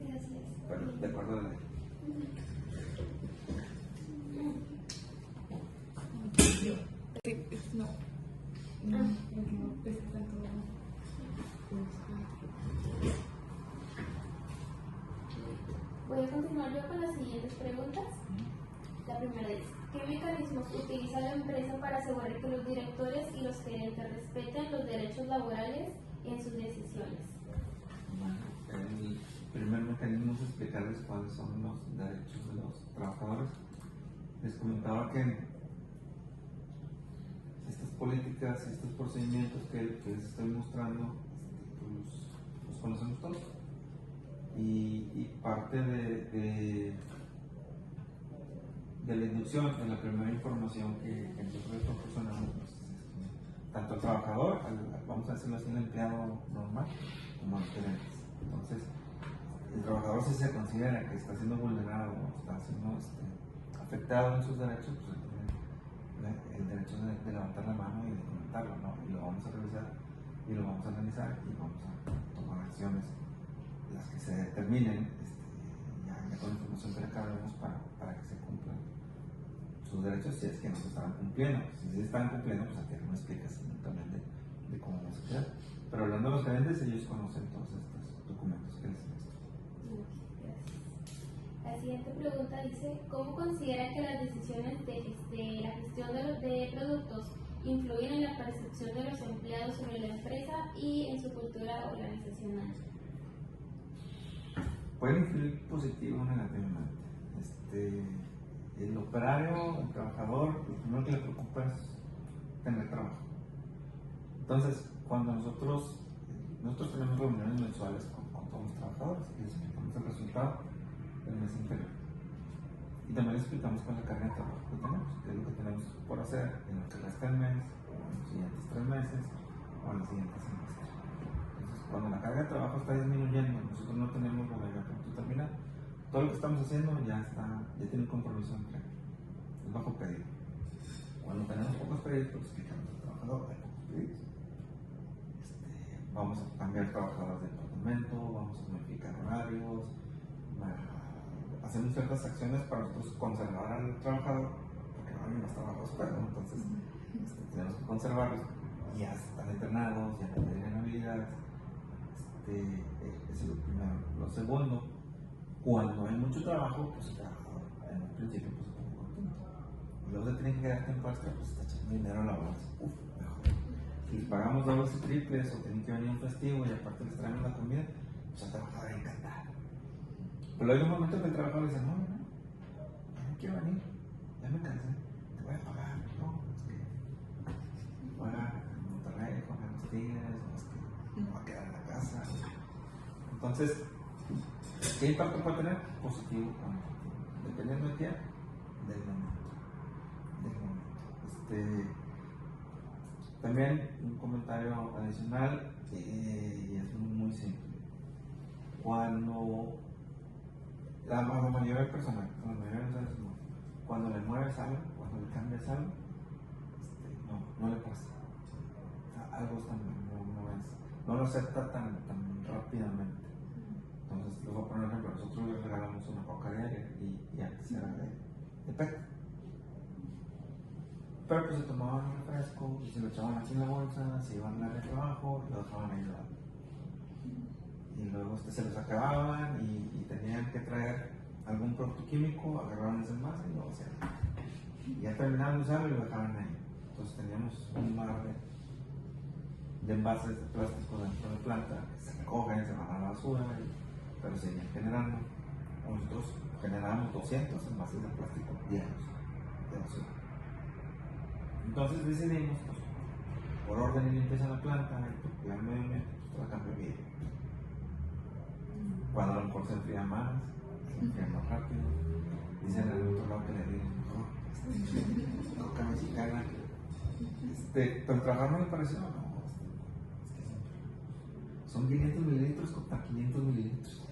Gracias. Pero de acuerdo a la ley. No. Voy a continuar yo con las siguientes preguntas. La primera es, ¿qué mecanismos utiliza la empresa para asegurar que los directores y los gerentes respeten los derechos laborales en sus decisiones? Bueno, el primer mecanismo es explicarles cuáles son los derechos de los trabajadores. Les comentaba que estas políticas y estos procedimientos que les estoy mostrando los conocemos todos. Y parte de la inducción, de la primera información que nosotros proporcionamos, pues, tanto al trabajador, vamos a decirlo así, al empleado normal, como a los gerentes. Entonces, el trabajador, si se considera que está siendo vulnerado o está siendo afectado en sus derechos, pues tiene el derecho de levantar la mano y de comentarlo, ¿no? Y lo vamos a revisar y lo vamos a analizar y vamos a tomar acciones, las que se determinen, ya con la información que recabemos para que se cumplan sus derechos, si es que no se estaban cumpliendo. Si se están cumpliendo, pues aquí hay una explicación también de cómo vamos a quedar. Pero hablando de los gerentes, ellos conocen todos estos documentos que les muestro. La siguiente pregunta dice, ¿cómo considera que las decisiones de la gestión de productos influyen en la percepción de los empleados sobre la empresa y en su cultura organizacional? Pueden influir positivo o negativamente. El operario, el trabajador, lo primero que le preocupa es tener trabajo. Entonces, cuando nosotros tenemos reuniones mensuales con todos los trabajadores y les explicamos el resultado del mes anterior. Y también les explicamos con la carga de trabajo que tenemos, qué es lo que tenemos por hacer en lo que resta del mes, o en los siguientes 3 meses, o en los siguientes semestres. Entonces, cuando la carga de trabajo está disminuyendo, nosotros no tenemos bodega pronto terminada, todo lo que estamos haciendo ya tiene un compromiso de entrega, es bajo pedido. Cuando tenemos pocos pedidos, pues explicamos al trabajador, hay pocos pedidos. Vamos a cambiar trabajadores de departamento, vamos a modificar horarios, hacemos ciertas acciones para nosotros conservar al trabajador, porque no hay más trabajos, pero entonces tenemos que conservarlos. Ya están entrenados, ya tienen habilidades. Eso es lo primero. Lo segundo, cuando hay mucho trabajo, pues el trabajador en un principio pues, se pone contento. Luego se tiene que quedar tiempo extra, pues está echando dinero a la bolsa. Mejor. Si les pagamos dobles y triples o tienen que venir un festivo y aparte les traemos la comida, pues el trabajador encantado. Pero hay un momento que el trabajador dice, no, ya no quiero venir, ya me cansé, te voy a pagar. No, es que juega en Monterrey, juega en los Tigres, no, es que me voy a quedar en la casa. Entonces, ¿qué impacto puede tener? Positivo o negativo, dependiendo del día, del momento. También un comentario adicional, y es muy simple. Cuando la mayoría del personal, cuando le mueves algo, cuando le cambias algo, no le pasa. O sea, algo está mal, no lo acepta tan rápidamente. Entonces, les voy a poner un ejemplo. Nosotros les regalamos una coca diaria y antes era de PET. Pero pues se tomaban un refresco y se lo echaban aquí en la bolsa, se iban a dar el trabajo y lo dejaban ahí lado. Y luego se los acababan y tenían que traer algún producto químico, agarraban ese envase y lo hacían. Y ya terminaban de usarlo y lo dejaban ahí. Entonces teníamos un mar de envases de plástico dentro de la planta que se recogen, se van a la basura, pero seguían generando. Nosotros generábamos 200 envases de plástico diarios de basura. Entonces decidimos, pues, por orden y limpieza de la planta y por cuidar el medio ambiente, pues te la cambio de vidrio. Cuando a lo mejor se enfría más rápido, dicen al otro lado que le digo mejor, coca mexicana. Pero trabajar no me pareció, no, es que son 500 mililitros contra 500 mililitros.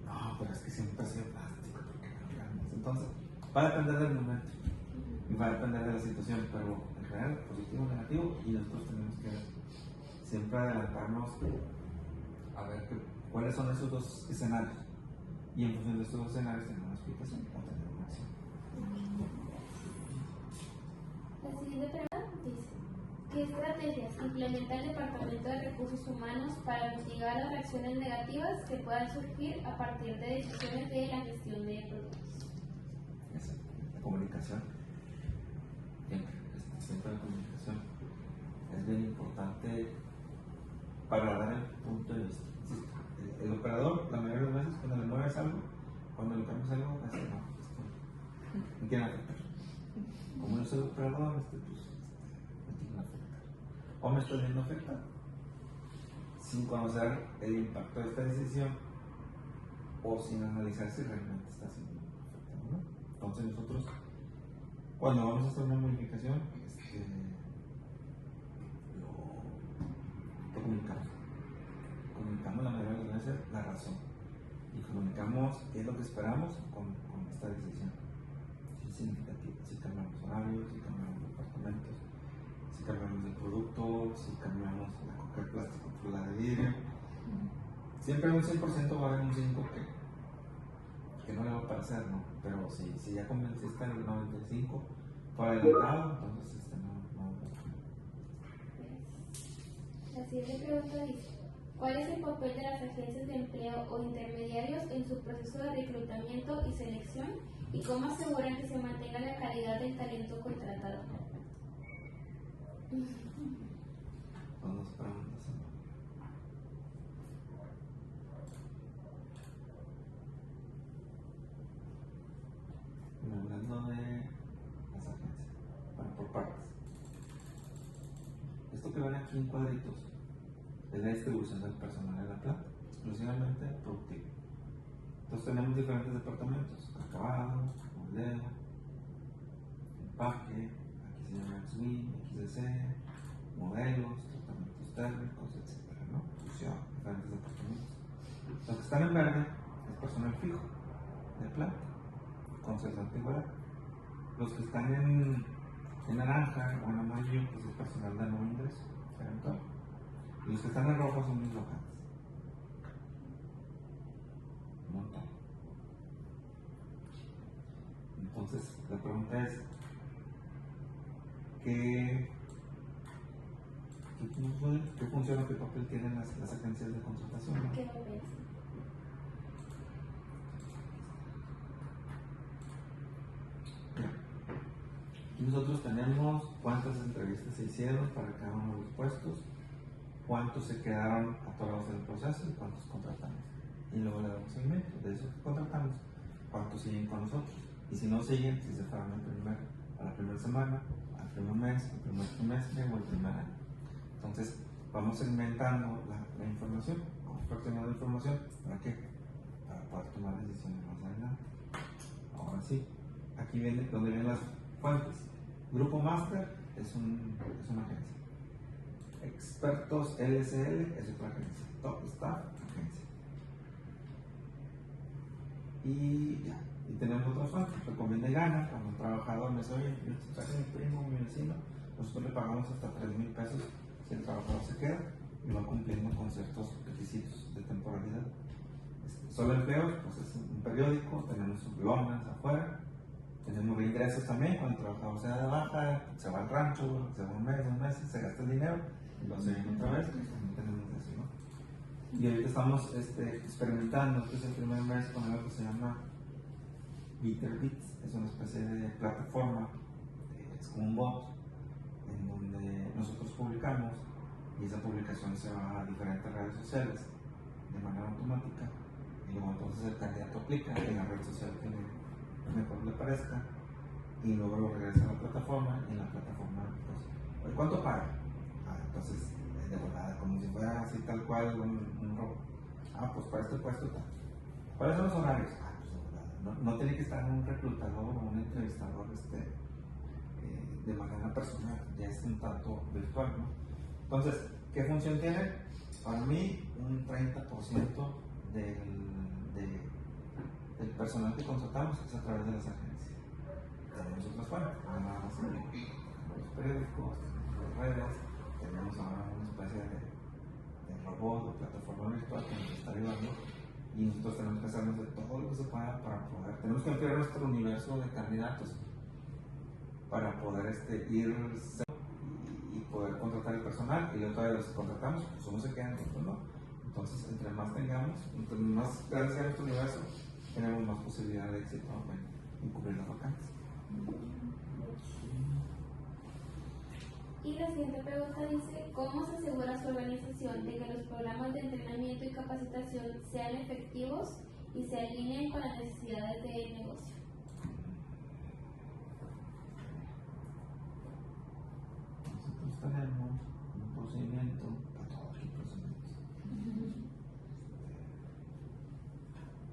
No, pero es que siempre ha sido plástico, porque no gramos. Entonces, va a depender del momento y va a depender de la situación, pero en general, positivo o negativo, y nosotros tenemos que siempre adelantarnos a ver cuáles son esos dos escenarios. Y en función de estos dos escenarios, tener una explicación o tener una acción. La siguiente pregunta dice, ¿qué estrategias implementa el Departamento de Recursos Humanos para mitigar las reacciones negativas que puedan surgir a partir de decisiones de la gestión de productos? La comunicación, siempre la comunicación es bien importante para dar el punto de vista. El operador, la mayoría de las veces, cuando le mueves algo, cuando le cambias algo, va a decir, no, esto me quieren afectar. Como yo soy operador, pues, me quieren afectar. O me estoy viendo afectado, sin conocer el impacto de esta decisión o sin analizar si realmente está siendo afectado, ¿no? Entonces nosotros, cuando vamos a hacer una modificación, lo comunicamos. Comunicamos la mayoría de las veces la razón y comunicamos qué es lo que esperamos con esta decisión. Si es significativo, si cambiamos horarios, si cambiamos departamentos, si cambiamos de producto, si cambiamos la coca de plástico por la de vidrio. Siempre un 100% va a haber un 5% que no le va a parecer, ¿no? Pero si ya convenciste al 95% por adelantado, entonces no. La siguiente pregunta dice, ¿cuál es el papel de las agencias de empleo o intermediarios en su proceso de reclutamiento y selección y cómo aseguran que se mantenga la calidad del talento contratado? Son dos preguntas. Hablando de las agencias, bueno, por partes. Esto que ven aquí en cuadritos es la distribución del personal en la planta, exclusivamente productivo. Entonces tenemos diferentes departamentos: acabado, moldeo, empaque, aquí se llama XWIN, XDC, modelos, tratamientos térmicos, etc., ¿no? Fusión, diferentes departamentos. Los que están en verde es personal fijo de planta, con cierta antigüedad. Los que están en naranja o en amarillo pues es personal de nuevo ingreso, eventual. Y los que están en rojo son mis locales. Montan. Entonces, la pregunta es, ¿qué función o qué papel tienen las agencias de contratación, ¿no? ¿Qué papel? Aquí nosotros tenemos cuántas entrevistas se hicieron para cada uno de los puestos, cuántos se quedaron atorados en el proceso y cuántos contratamos. Y luego le damos seguimiento de esos que contratamos, cuántos siguen con nosotros. Y si no siguen, si se fueron a la primera semana, al primer mes, al primer trimestre o al primer año. Entonces, vamos segmentando la información, vamos fraccionando la información. ¿Para qué? Para poder tomar decisiones más adelante. Ahora sí, aquí viene donde vienen las fuentes. Grupo Master es una agencia. Expertos LSL es otra agencia. Top Staff, agencia. Y ya. Y tenemos otras fuentes. Recomienda y gana. Cuando un trabajador me dice, oye, yo traje a mi primo, mi vecino, nosotros le pagamos hasta 3,000 pesos si el trabajador se queda y va cumpliendo con ciertos requisitos de temporalidad. Solo empleos, pues es un periódico, tenemos lonas afuera. Tenemos reingresos también, cuando el trabajador se da de baja, se va al rancho, se va un mes, 2 meses, se gasta el dinero y lo hace bien otra vez, pues también tenemos eso, ¿no? Y ahorita estamos experimentando, este es el primer mes con algo que se llama BitterBits, es una especie de plataforma, es como un bot, en donde nosotros publicamos y esa publicación se va a diferentes redes sociales de manera automática y luego entonces el candidato aplica en la red social que mejor le parezca y luego lo regresa a la plataforma y en la plataforma pues, oye, ¿cuánto paga? Entonces de volada, como si fuera así tal cual un robot. Pues para este puesto tal. ¿Cuáles son los horarios? Pues de volada. No tiene que estar un reclutador o un entrevistador de manera personal, ya es un tanto virtual, ¿no? Entonces, ¿qué función tiene? Para mí un 30% del personal que contratamos es a través de las agencias. Tenemos otras fuentes, tenemos los periódicos, las redes, tenemos ahora una especie de robot o plataforma virtual que nos está ayudando y nosotros tenemos que hacernos de todo lo que se pueda para poder. Tenemos que ampliar nuestro universo de candidatos para poder ir y poder contratar el personal, y luego todavía los contratamos, pues unos se quedan, otros no. Entonces, entre más tengamos, entre más grande sea nuestro universo, tenemos más posibilidad de éxito en cubrir las vacantes. Y la siguiente pregunta dice, ¿cómo se asegura su organización de que los programas de entrenamiento y capacitación sean efectivos y se alineen con las necesidades del negocio? Nosotros tenemos un procedimiento para todos los procedimientos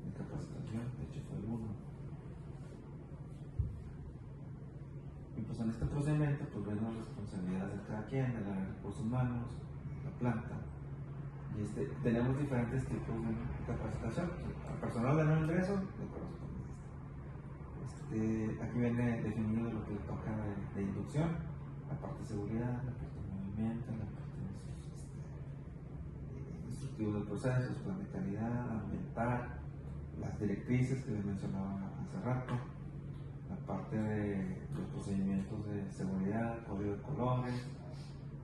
de capacitación, de hecho fue uno. Y pues en este procedimiento pues ven las responsabilidades de cada quien, de los recursos humanos, la planta. Y tenemos diferentes tipos de capacitación. Al personal de nuevo ingreso le corresponde aquí viene definido lo que le toca de inducción, la parte de seguridad, la parte de movimiento, la parte de instructivos de procesos, plan de calidad, ambiental, las directrices que les mencionaba hace rato, la parte de los procedimientos de seguridad, código de colores,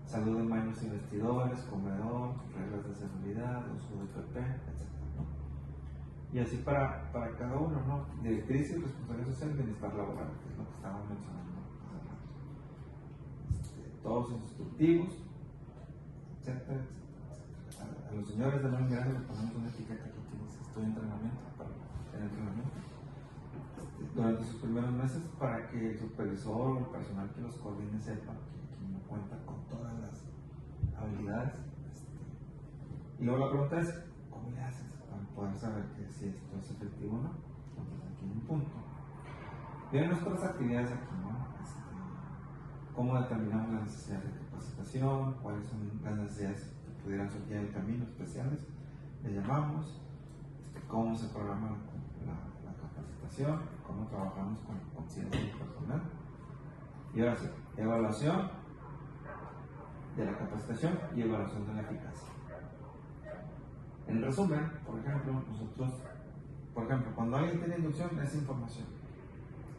salud de baños y vestidores, comedor, reglas de seguridad, uso de PP, etc. ¿no? Y así para cada uno, ¿no? Directrices, responsabilidad social y bienestar laboral, que es lo que estábamos mencionando hace rato. Todos instructivos, etcétera, etcétera. A los señores de nuevo ingreso les ponemos una etiqueta aquí que dice estoy en entrenamiento, para tener entrenamiento. Durante sus primeros meses, para que el supervisor o el personal que los coordine sepa que no cuenta con todas las habilidades. Y luego la pregunta es, ¿cómo le haces para poder saber que si esto es efectivo o no? Entonces aquí hay un punto. Vienen nuestras actividades aquí, ¿no? ¿Cómo determinamos las necesidades de capacitación? ¿Cuáles son las necesidades que pudieran surgir en el camino especiales? Le llamamos. ¿Cómo se programa la capacitación? ¿Cómo trabajamos con conciencia del personal? Y ahora sí, evaluación de la capacitación y evaluación de la eficacia. En resumen, por ejemplo, cuando alguien tiene inducción es información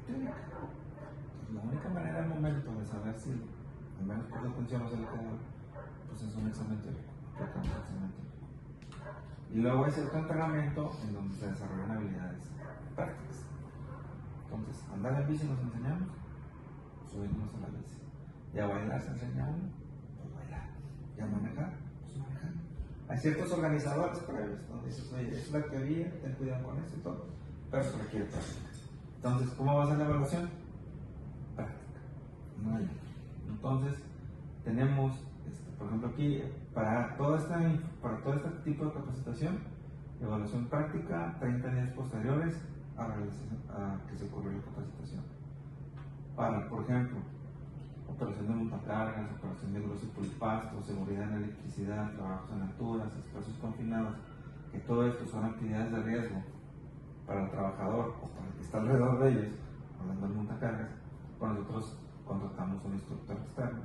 teórica. Entonces, la única manera al momento de saber si al menos por atención no se le queda, pues es un examen teórico, y luego hay cierto entrenamiento en donde se desarrollan habilidades prácticas. Entonces, andar en bici nos enseñamos, subirnos a la bici. Ya bailar se enseña uno, pues bailar. Ya manejar, pues manejar. Hay ciertos organizadores previos donde dices, oye, es la teoría, ten cuidado con eso y todo, pero se requiere práctica. Entonces, ¿cómo va a ser la evaluación? Práctica. No hay. Entonces, tenemos, por ejemplo, aquí, para todo este tipo de capacitación, evaluación práctica, 30 días posteriores a que se ocurrió la capacitación. Para, por ejemplo, operación de montacargas, operación de grueso y pulpasto, seguridad en electricidad, trabajos en alturas, espacios confinados, que todo esto son actividades de riesgo para el trabajador o para el que está alrededor de ellos, hablando de montacargas, pues nosotros contratamos un instructor externo,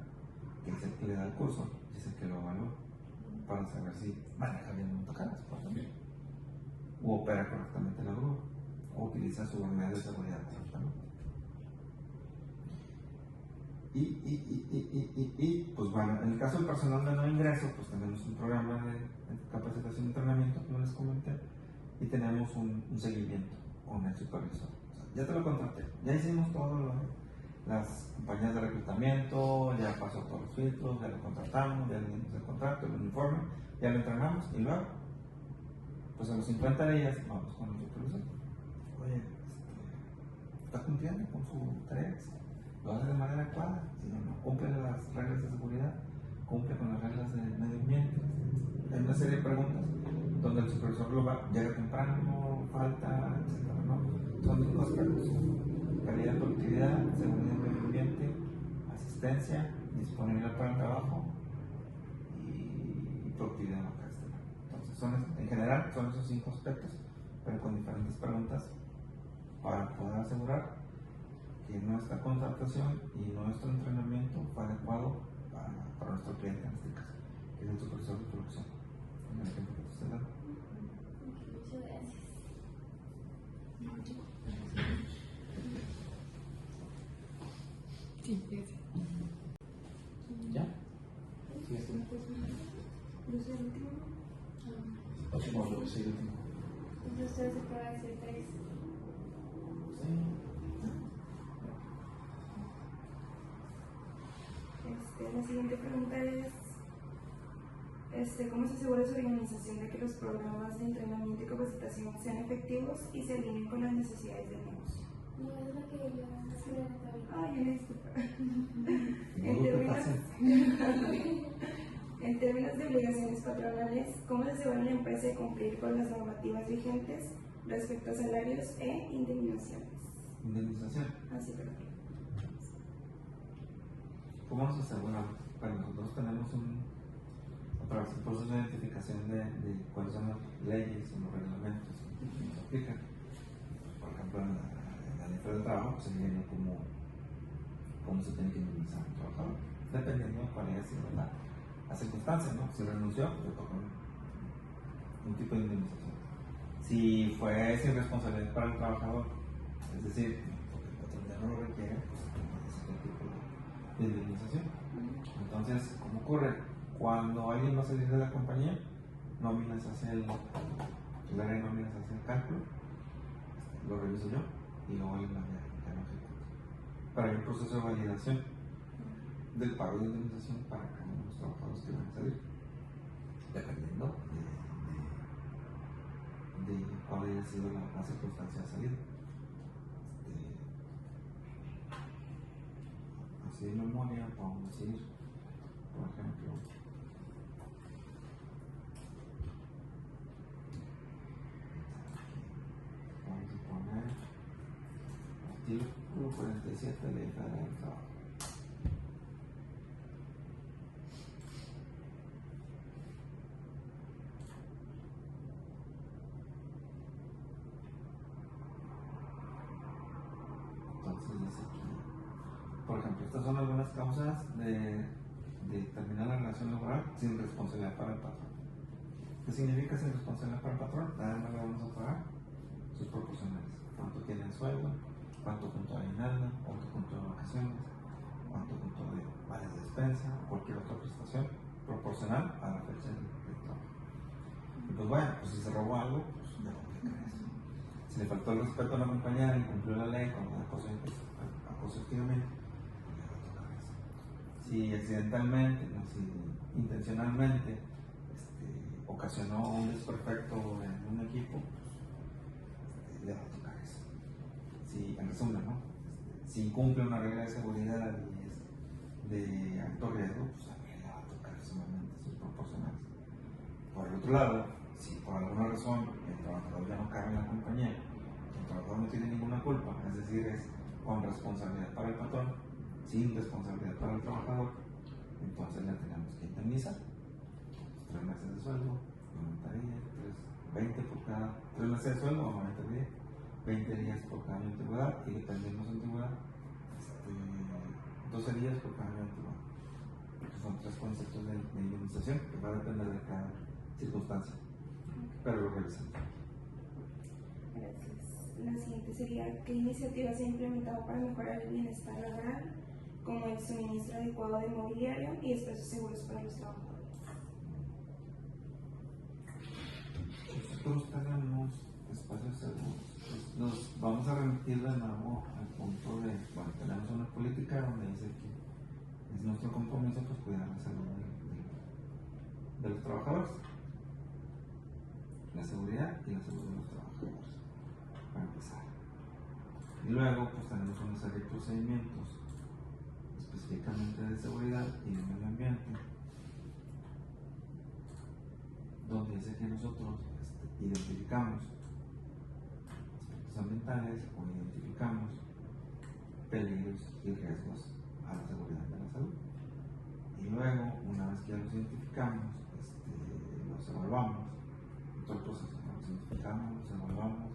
que es el que le da el curso y es el que lo evalúa para saber si maneja bien el montacargas, por ejemplo, o opera correctamente la grúa, o utiliza su medio de seguridad correctamente. Pues bueno, en el caso del personal de no ingreso, pues tenemos un programa de capacitación y entrenamiento, como les comenté, y tenemos un seguimiento con el supervisor. O sea, ya te lo contraté, ya hicimos todo las compañías de reclutamiento, ya pasó todos los filtros, ya lo contratamos, ya le dimos el contrato, el uniforme, ya lo entrenamos y luego, pues a los 50 días vamos con el supervisor. Oye, ¿está cumpliendo con su tarea? Lo hace de manera adecuada, si no cumple las reglas de seguridad, cumple con las reglas de medio ambiente. Hay una serie de preguntas donde el supervisor llega temprano, falta, etc. ¿no? Son 5 aspectos: calidad, productividad, seguridad del medio ambiente, asistencia, disponibilidad para el trabajo y productividad local. Entonces, en general son esos 5 aspectos, pero con diferentes preguntas para poder asegurar que nuestra contratación y nuestro entrenamiento fue adecuado para nuestro cliente, en este caso, que es el supervisor de producción, en el ejemplo que te estoy dando. Muchas gracias. Sí, ese. ¿Ya? ¿Sigues tú? Yo soy el último. Próximo, yo soy el último. Entonces ustedes se puede decir 3. La siguiente pregunta es, ¿cómo se asegura su organización de que los programas de entrenamiento y capacitación sean efectivos y se alineen con las necesidades del negocio? No es la que yo preguntaba. Ah, yo me disculpo. No lo que pasa. En términos de obligaciones patronales, ¿cómo se asegura la empresa de cumplir con las normativas vigentes respecto a salarios e indemnizaciones? Indemnización. Así, perdón. ¿Cómo nos aseguramos? Bueno, nosotros tenemos un proceso de identificación de cuáles son las leyes o los reglamentos que nos aplican. Por ejemplo, en la ley del trabajo se viene cómo se tiene que indemnizar un trabajador, dependiendo de cuál haya sido la circunstancia, ¿no? Si renunció, pues le toca un tipo de indemnización. Si fue sin responsabilidad para el trabajador, es decir, porque el patrón ya no lo requiere, pues es otro tipo de indemnización. Entonces, ¿cómo ocurre? Cuando alguien va a salir de la compañía, nóminas hacia el área de nóminas hacia el cálculo, lo reviso yo y luego alguien lo ejecuta. Para el proceso de validación del pago de indemnización para cada uno de los trabajadores que van a salir, dependiendo de cuál haya sido la circunstancia de salida. Así de memoria, podemos decir, por ejemplo, vamos a poner artículo 47 de la Ley Federal del Trabajo. Entonces dice aquí, por ejemplo, estas son algunas causas de terminar la relación laboral sin responsabilidad para el patrón. ¿Qué significa sin responsabilidad para el patrón? Nada más le vamos a pagar sus proporcionales. Cuánto tiene el sueldo, cuánto junto a aguinaldo, cuánto junto a vacaciones, cuánto junto de vales de despensa, cualquier otra prestación proporcional a la fecha del trabajo. Y pues bueno, pues si se robó algo, pues ya no aplica eso. Si le faltó el respeto a la compañía, incumplió la ley cuando la acoso activamente, pues le va a tocar eso. Si accidentalmente, no, si intencionalmente ocasionó un desperfecto en un equipo, pues le va a tocar eso. Si, en resumen, ¿no? Si incumple una regla de seguridad y es de alto riesgo, pues también le va a tocar sumamente sus proporcionales. Por el otro lado, si por alguna razón el trabajador ya no cabe en la compañía, el trabajador no tiene ninguna culpa, es decir, es con responsabilidad para el patrón, sin responsabilidad para el trabajador, entonces le tenemos que indemnizar. 3 meses de sueldo, 90 días, 20 por cada 3 meses de sueldo o 90 días, 20 días por cada año de antigüedad y dependiendo de su antigüedad, 12 días por cada año de antigüedad. Estos son 3 conceptos de indemnización que va a depender de cada circunstancia, pero lo revisamos. Gracias. La siguiente sería, ¿qué iniciativas se han implementado para mejorar el bienestar laboral, como el suministro adecuado de mobiliario y espacios seguros para los trabajadores? Nosotros tenemos espacios seguros. Pues nos vamos a remitir de nuevo al punto de, bueno, tenemos una política donde dice que es nuestro compromiso pues cuidar la salud de los trabajadores, la seguridad y la salud de los trabajadores, para empezar. Y luego pues tenemos una serie de procedimientos específicamente de seguridad y de medio ambiente, donde dice que nosotros identificamos aspectos ambientales o identificamos peligros y riesgos a la seguridad de la salud. Y luego, una vez que ya los identificamos, los evaluamos, todo el proceso, los identificamos, los evaluamos,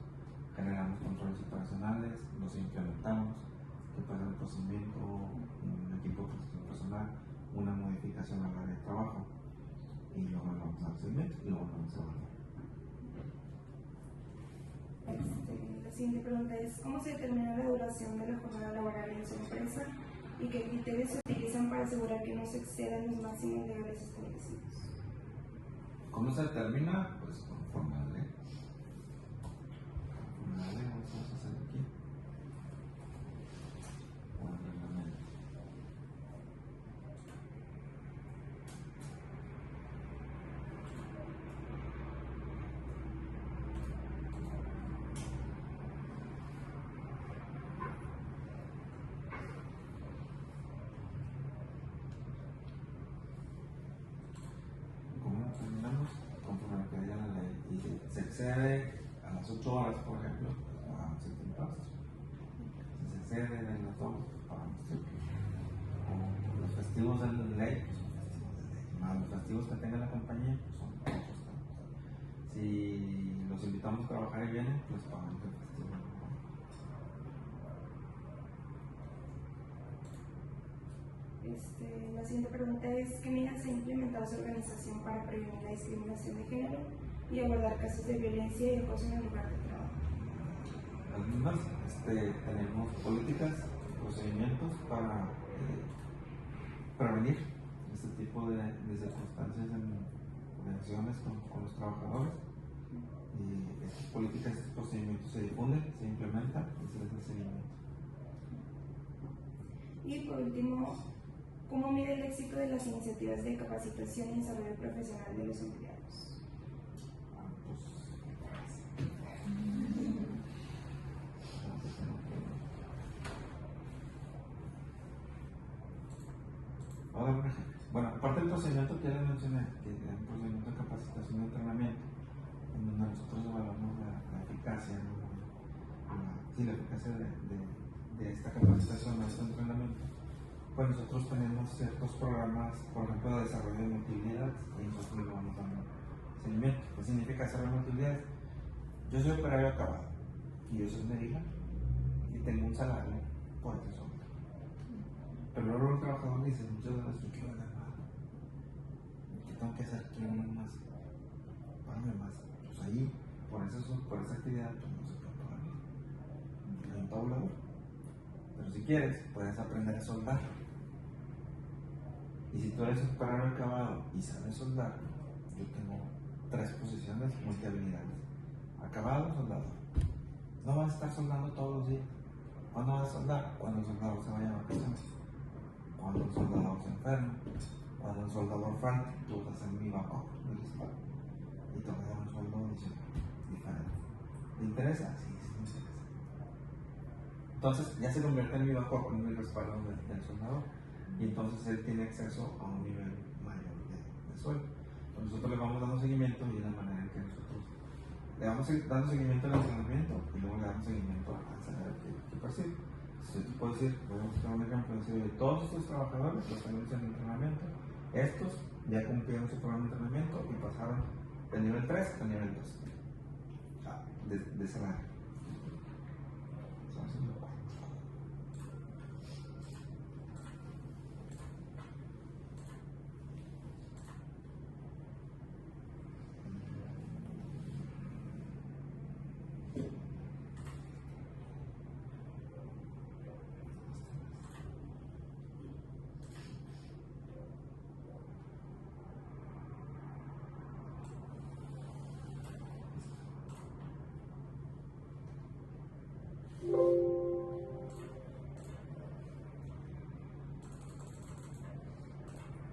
generamos controles operacionales, los implementamos, que pasa el procedimiento, un equipo de protección personal, una modificación al área de trabajo, y luego lo vamos a dar seguimiento y luego lo vamos a evaluar. La siguiente pregunta es, ¿cómo se determina la duración de la jornada laboral en su empresa y qué criterios se utilizan para asegurar que no se excedan los máximos legales establecidos. ¿Cómo se determina? Pues conforme a la ley. Conforme a la ley, vamos a hacer aquí. Con el reglamento. ¿Cómo lo terminamos? Conforme a lo que diga la ley. Y si se excede a las 8 horas, por ejemplo, pues pagamos el impuesto. Si se excede de las 2, pues pagamos triple. O los festivos de la ley, pues son festivos de ley. Más los festivos que tenga la compañía, pues son otros tantos. Si los invitamos a trabajar y vienen, pues pagamos el festivo. La siguiente pregunta es: ¿qué medidas ha implementado su organización para prevenir la discriminación de género y abordar casos de violencia y acoso en el lugar de trabajo? Las mismas, tenemos políticas, procedimientos para prevenir este tipo de circunstancias en acciones con los trabajadores. Y estas políticas, estos procedimientos se difunden, se implementan y se les da seguimiento. Y por último, ¿cómo mide el éxito de las iniciativas de capacitación y desarrollo profesional de los empleados? Voy a dar un ejemplo. Bueno, aparte del procedimiento que ya les mencioné, que es un procedimiento de capacitación y entrenamiento, en donde nosotros evaluamos la eficacia, ¿no? La eficacia de esta capacitación, de este entrenamiento, pues nosotros tenemos ciertos programas, por ejemplo, de desarrollo de utilidades, y nosotros le vamos dando seguimiento. ¿Qué significa desarrollo de utilidades? Yo soy operario acabado, y yo soy medida, y tengo un salario por eso. Pero luego el trabajador dice: muchas veces yo quiero ganar más. ¿Qué tengo que hacer? Quiero ganar más. Págame más. Pues ahí, por esa actividad, pues no se puede pagar. Hay un tabulador. Pero si quieres, puedes aprender a soldar. Y si tú eres un operario acabado y sabes soldar, yo tengo 3 posiciones multihabilidades: acabado, soldador. No vas a estar soldando todos los días. ¿Cuándo vas a soldar? Cuando el soldador se vaya a vacaciones. Cuando el soldador se enferma, cuando el soldador falte, tú vas a hacer mi bajo del espalda y te voy a dar un sueldo diferente. ¿Te interesa? Sí, sí me interesa. Entonces ya se convierte en mi bajo con el respaldo del soldador, y entonces él tiene acceso a un nivel mayor de sueldo. Entonces nosotros le vamos dando seguimiento, y de la manera en que nosotros le vamos dando seguimiento al entrenamiento, y luego le damos seguimiento al salario que percibe. Yo te puedo decir, voy a mostrar un ejemplo, de todos estos trabajadores los tenemos en entrenamiento. Estos ya cumplieron su programa de entrenamiento y pasaron del nivel 3 al nivel 2 de salario.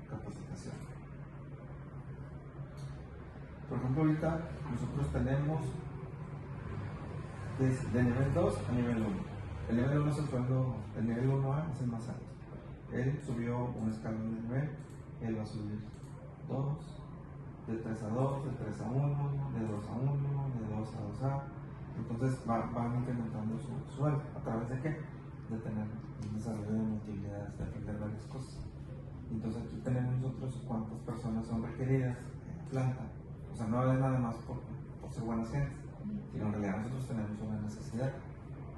Capacitación. Por ejemplo, ahorita nosotros tenemos de nivel 2 a nivel 1. El nivel 1 es el sueldo, el nivel 1A es el más alto. Él subió un escalón de nivel, él va a subir 2, de 3 a 2, de 3 a 1, de 2 a 1, de 2 a 2A. Entonces van incrementando su sueldo. ¿A través de qué? De tener un desarrollo de multiplicidades, de aprender varias cosas. Entonces aquí tenemos nosotros cuántas personas son requeridas en la planta. O sea, no es nada más por ser buenas gentes, sino en realidad nosotros tenemos una necesidad.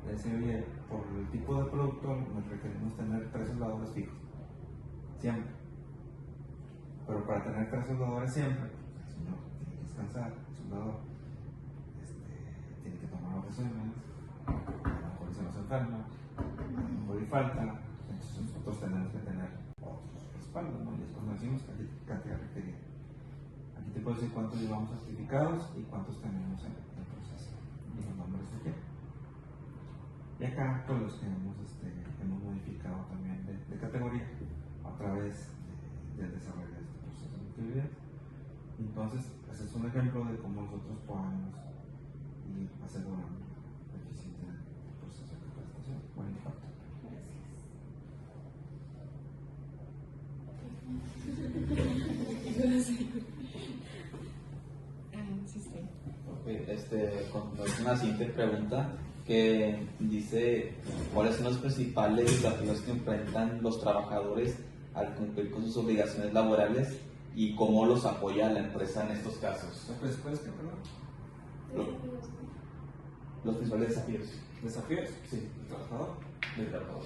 Es decir, oye, por el tipo de producto nos requerimos tener 3 soldadores fijos, siempre. Pero para tener 3 soldadores siempre, el señor tiene que descansar, el soldador tiene que tomar vacaciones, a lo mejor se nos enferma, a lo mejor y falta, Entonces nosotros tenemos que tener otros respaldos, ¿no? Y es cuando decimos cantidad requerida. Aquí te puedo decir cuántos llevamos certificados y cuántos tenemos en el proceso. Y los nombres de quién. Y acá, pues los que hemos modificado también de categoría a través del desarrollo de este proceso de utilidad. Entonces, ese es un ejemplo de cómo nosotros podemos ir asegurando la eficiencia del proceso de capacitación. Buen impacto. Continuamos con la siguiente pregunta que dice: ¿cuáles son los principales desafíos que enfrentan los trabajadores al cumplir con sus obligaciones laborales y cómo los apoya la empresa en estos casos? ¿Los principales qué, perdón? Los principales desafíos. ¿Desafíos? Sí, ¿El trabajador? del trabajador.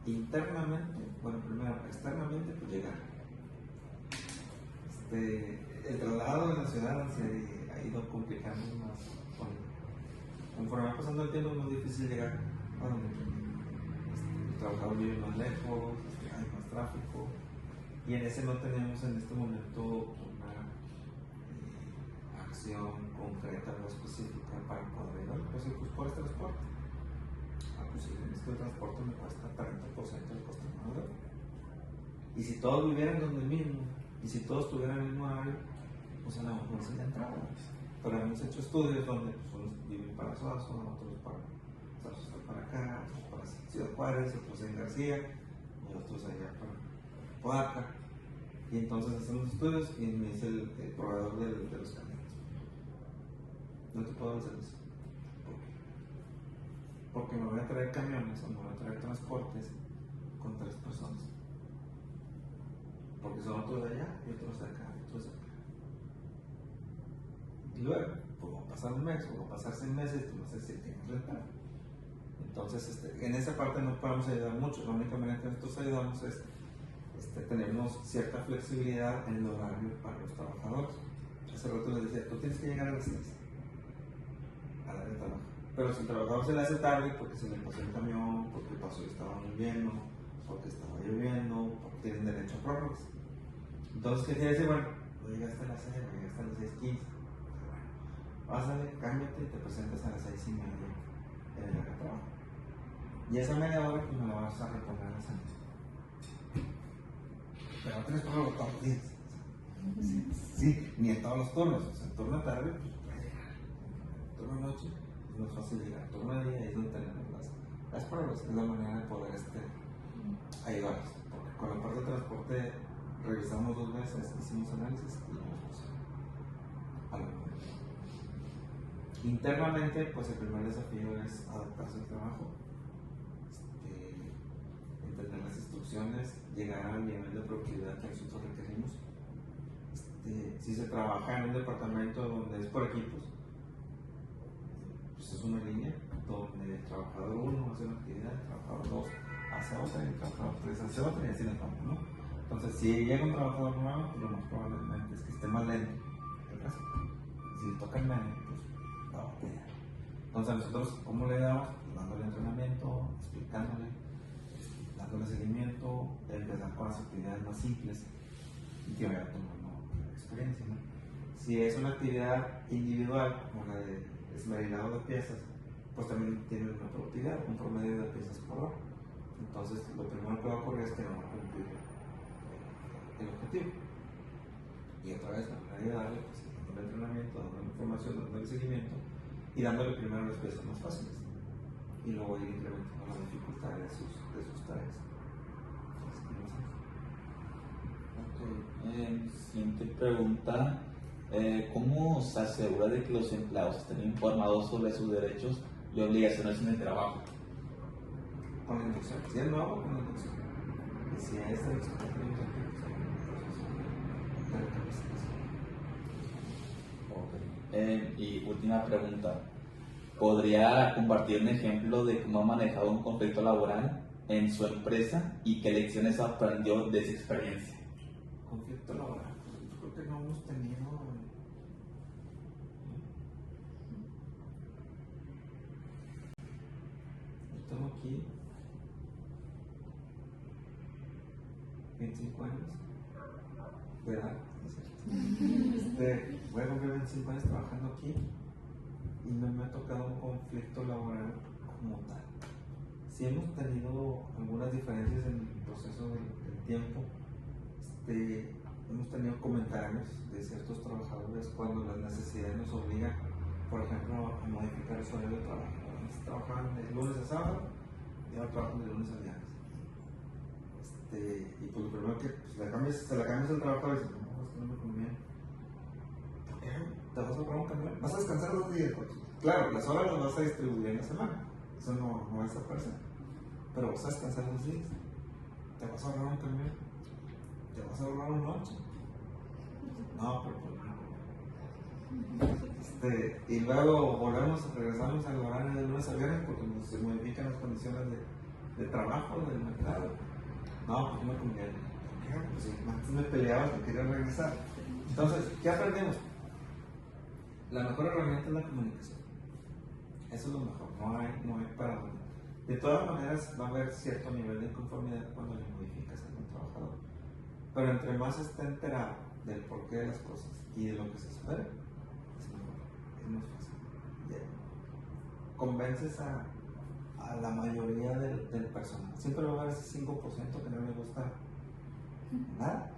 Internamente, bueno, primero, externamente, pues llegar. El traslado de la ciudad se ha ido complicando más. Conforme va pasando el tiempo, es más difícil llegar a donde el trabajador vive más lejos, hay más tráfico, y en ese no tenemos en este momento una acción concreta o específica para poder ayudar. Pues por el transporte. Pues si el transporte me cuesta 30% del costo de mano de obra. Y si todos vivieran donde mismo, y si todos tuvieran el mismo horario, pues a lo mejor se le entraba. Pero hemos hecho estudios donde pues, unos viven para Suazo, otros para acá, otros para Ciudad Juárez, otros en García, y otros allá para Podaca. Y entonces hacemos estudios y me dice el proveedor de los camiones: no te puedo hacer eso. Porque me voy a traer camiones o me voy a traer transportes con 3 personas. Porque son otros de allá y otros de acá, y otros de acá. Y luego, pues va a pasar un mes, o va a pasar 6 meses, tú vas a decir que no rentar. Entonces, en esa parte no podemos ayudar mucho. La única manera que nosotros ayudamos es tenemos cierta flexibilidad en el horario para los trabajadores. Hace rato les decía, tú tienes que llegar a las 6 a la hora de trabajo. Pero si el trabajador se le hace tarde porque se le pasó el camión, porque pasó y estaba lloviendo, porque estaba lloviendo, porque tienen derecho a prórrogas. Entonces, ¿qué quiere decir? Bueno, no llegaste a las 6, no llegaste a las 6:15. Bueno, pásale, cámbiate y te presentas a las 6:30 en el área de trabajo. Y esa media hora pues me la vas a reponer a la salida. Pero no tienes prórroga todos los días. Sí, ni en todos los turnos. O sea, el turno de tarde, pues puede llegar. El turno de noche es más fácil llegar. El turno de día es donde tenemos las pruebas. Es la manera de poder ayudarlos. Porque con la parte de transporte revisamos 2 veces, hicimos análisis y no nos pusieron a lo mejor. Internamente, pues el primer desafío es adaptarse al trabajo, entender las instrucciones, llegar al nivel de productividad que nosotros requerimos. Si se trabaja en un departamento donde es por equipos, pues es una línea donde el trabajador 1 hace una actividad, el trabajador 2 hace otra y el trabajador 3 hace otra y así nos vamos, ¿no? Entonces, si llega un trabajador nuevo, pues lo más probablemente es que esté más lento que el resto. Si le toca el medio, pues va a batallar. Entonces, nosotros, ¿cómo le damos? Pues dándole entrenamiento, explicándole, dándole seguimiento, empezar con las actividades más simples y que vaya tomando experiencia, ¿no? Si es una actividad individual, como la de esmerilado de piezas, pues también tiene una productividad, un promedio de piezas por hora. Entonces, lo primero que va a ocurrir es que no va a cumplir el objetivo. Y otra vez, la manera de ayudarle, pues dándole entrenamiento, dándole información, dándole seguimiento y dándole primero las piezas más fáciles. Y luego ir incrementando la dificultad de sus tareas. Siguiente pregunta: ¿cómo se asegura de que los empleados estén informados sobre sus derechos y obligaciones en el trabajo? Con la inducción. Si es nuevo, con la inducción. Y si es la inducción que tenemos aquí, pues y última pregunta: ¿podría compartir un ejemplo de cómo ha manejado un conflicto laboral en su empresa y qué lecciones aprendió de esa experiencia? Conflicto laboral, pues yo creo que no hemos tenido. aquí 25 años de edad, ¿no es cierto? Voy a cumplir 25 años trabajando aquí y no me ha tocado un conflicto laboral como tal. Sí hemos tenido algunas diferencias en el proceso del tiempo. Hemos tenido comentarios de ciertos trabajadores cuando las necesidades nos obligan, por ejemplo, a modificar el horario de trabajo. Antes trabajaban de lunes a sábado y ahora trabajan de lunes a viernes. Y pues lo primero que se la cambias al trabajador y dices, no, es que no me conviene. ¿Por qué? ¿Te vas a comprar un camión? ¿Vas a descansar 2 días? Pues, claro, las horas las vas a distribuir en la semana. Eso no va a desaparecer. Pero vas a descansar 2 días. ¿Te vas a ahorrar un camión? ¿Te vas a ahorrar un noche? No, pero pues no. Y luego regresamos al horario de lunes a viernes porque se modifican las condiciones de trabajo del mercado. No, porque no me conviene. ¿Por qué? Pues si antes me peleabas que quería regresar. Entonces, ¿qué aprendemos? La mejor herramienta es la comunicación. Eso es lo mejor, no hay para dónde. De todas maneras, va a haber cierto nivel de inconformidad cuando le modificas a un trabajador. Pero entre más esté enterado del porqué de las cosas y de lo que se espera, es mejor, es más fácil. Convences a la mayoría del personal. Siempre va a haber ese 5% que no le gusta nada.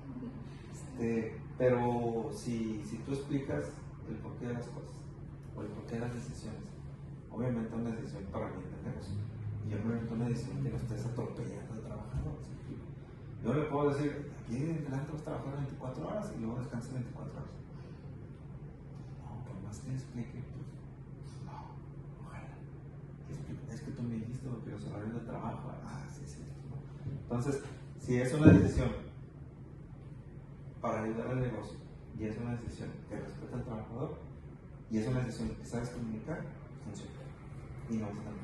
Pero si tú explicas el porqué de las cosas o el porqué de las decisiones, obviamente una decisión para bien del negocio y obviamente una decisión que no estés atropellando al trabajador. Yo le puedo decir, aquí delante vas a trabajar 24 horas y luego descansas 24 horas. No, por más que le explique, pues, no, ojalá. Es que tú me dijiste lo que los horarios de trabajo, sí. ¿No? Entonces, si es una decisión para ayudar al negocio y es una decisión que respeta al trabajador y es una decisión que sabes comunicar, funciona. Y no vas a estar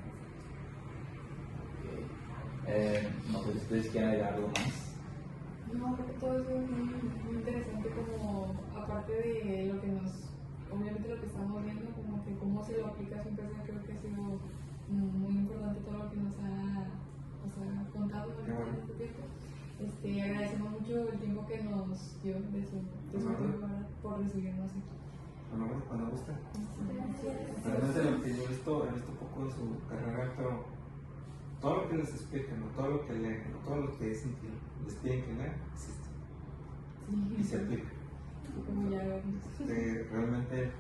no sé si ustedes quieren agregar algo más. No, creo que todo eso es muy interesante, como aparte de lo que obviamente lo que estamos viendo, como que cómo se lo aplica a su empresa, creo que ha sido muy importante todo lo que nos ha contado en este tiempo. Agradecemos mucho el tiempo que nos dio de su tiempo por recibirnos aquí. Cuando gusta. Realmente lo que yo he visto poco de su carrera, pero todo lo que les explican, todo lo que leen, todo lo que dicen que les piden que lean, existe. Sí. Y se aplica. Realmente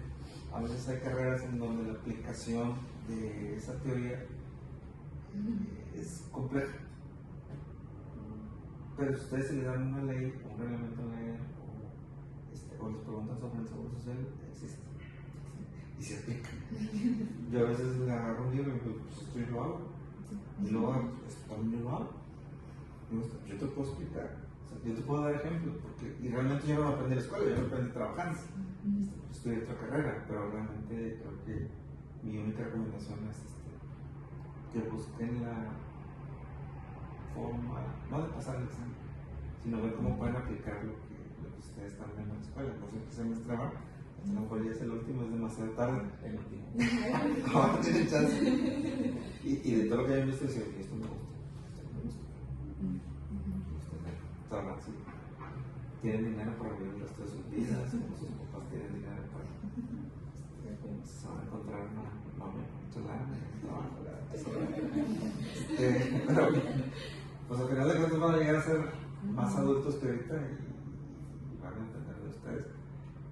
a veces hay carreras en donde la aplicación de esa teoría es compleja. Pero si ustedes se les dan una ley, un reglamento de ley, o les preguntan sobre el seguro social, existe. Y se aplica. Yo a veces le agarro un libro y digo, pues esto yo lo hago. Y luego, esto también yo lo hago. Yo te puedo explicar. Yo te puedo dar ejemplos. Y realmente yo no lo aprendí en la escuela, yo lo aprendí trabajando. Estudié otra carrera, pero realmente creo que mi única recomendación es que busquen la forma, no de pasar el examen, sino ver cómo pueden aplicar lo que ustedes están viendo en la escuela. No sé qué semestre van, a lo mejor ya es el último, es demasiado tarde. El último. No tienen chance. Y de todo lo que hayan visto, decir, esto me gusta, esto me gusta. Trabajar, sí. Tienen dinero para vivir el resto de sus vidas, como sus papás tienen dinero para. Se van a encontrar una novia con mucha lana en el trabajo. Pero, pues al final de cuentas van a llegar a ser más adultos que ahorita y van a entender de ustedes.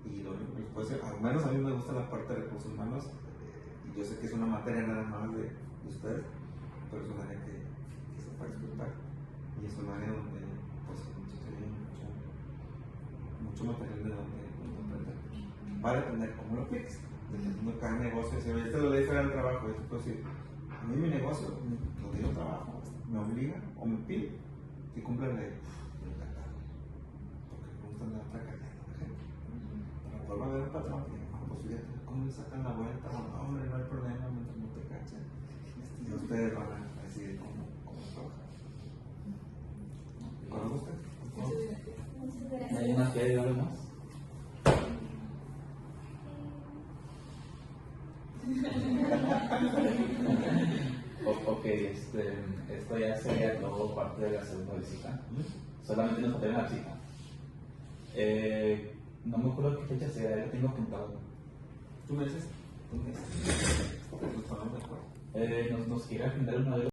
Y lo único que les puedo decir, al menos a mí me gusta la parte de recursos humanos, y yo sé que es una materia nada más de ustedes, pero es un área que se puede explotar y es un área donde pues mucho material de donde aprender. Va a depender cómo lo apliques, dependiendo de cada negocio. Si ahorita lo leí fuera del trabajo, yo te puedo decir, a mí mi negocio, lo que yo trabajo, me obliga o me pide que cumpla la ley. Me encanta, porque me gusta andar tracaleando a la gente. Pero vuelvo a ver un patrón que digo, pues fíjate, ¿cómo le sacan la vuelta? No, hombre, no hay problema mientras no te cachen. Y ustedes van a decidir cómo trabajar. ¿Con usted? Muchas gracias. ¿Hay más que agregar algo más? Ok, esto ya sería todo parte de la segunda visita. Solamente nos faltaría una visita. No me acuerdo qué fecha sea, ya lo tengo apuntado. ¿Tú me dices? Entonces, Pues estamos de acuerdo. nos quiere agendar una vez.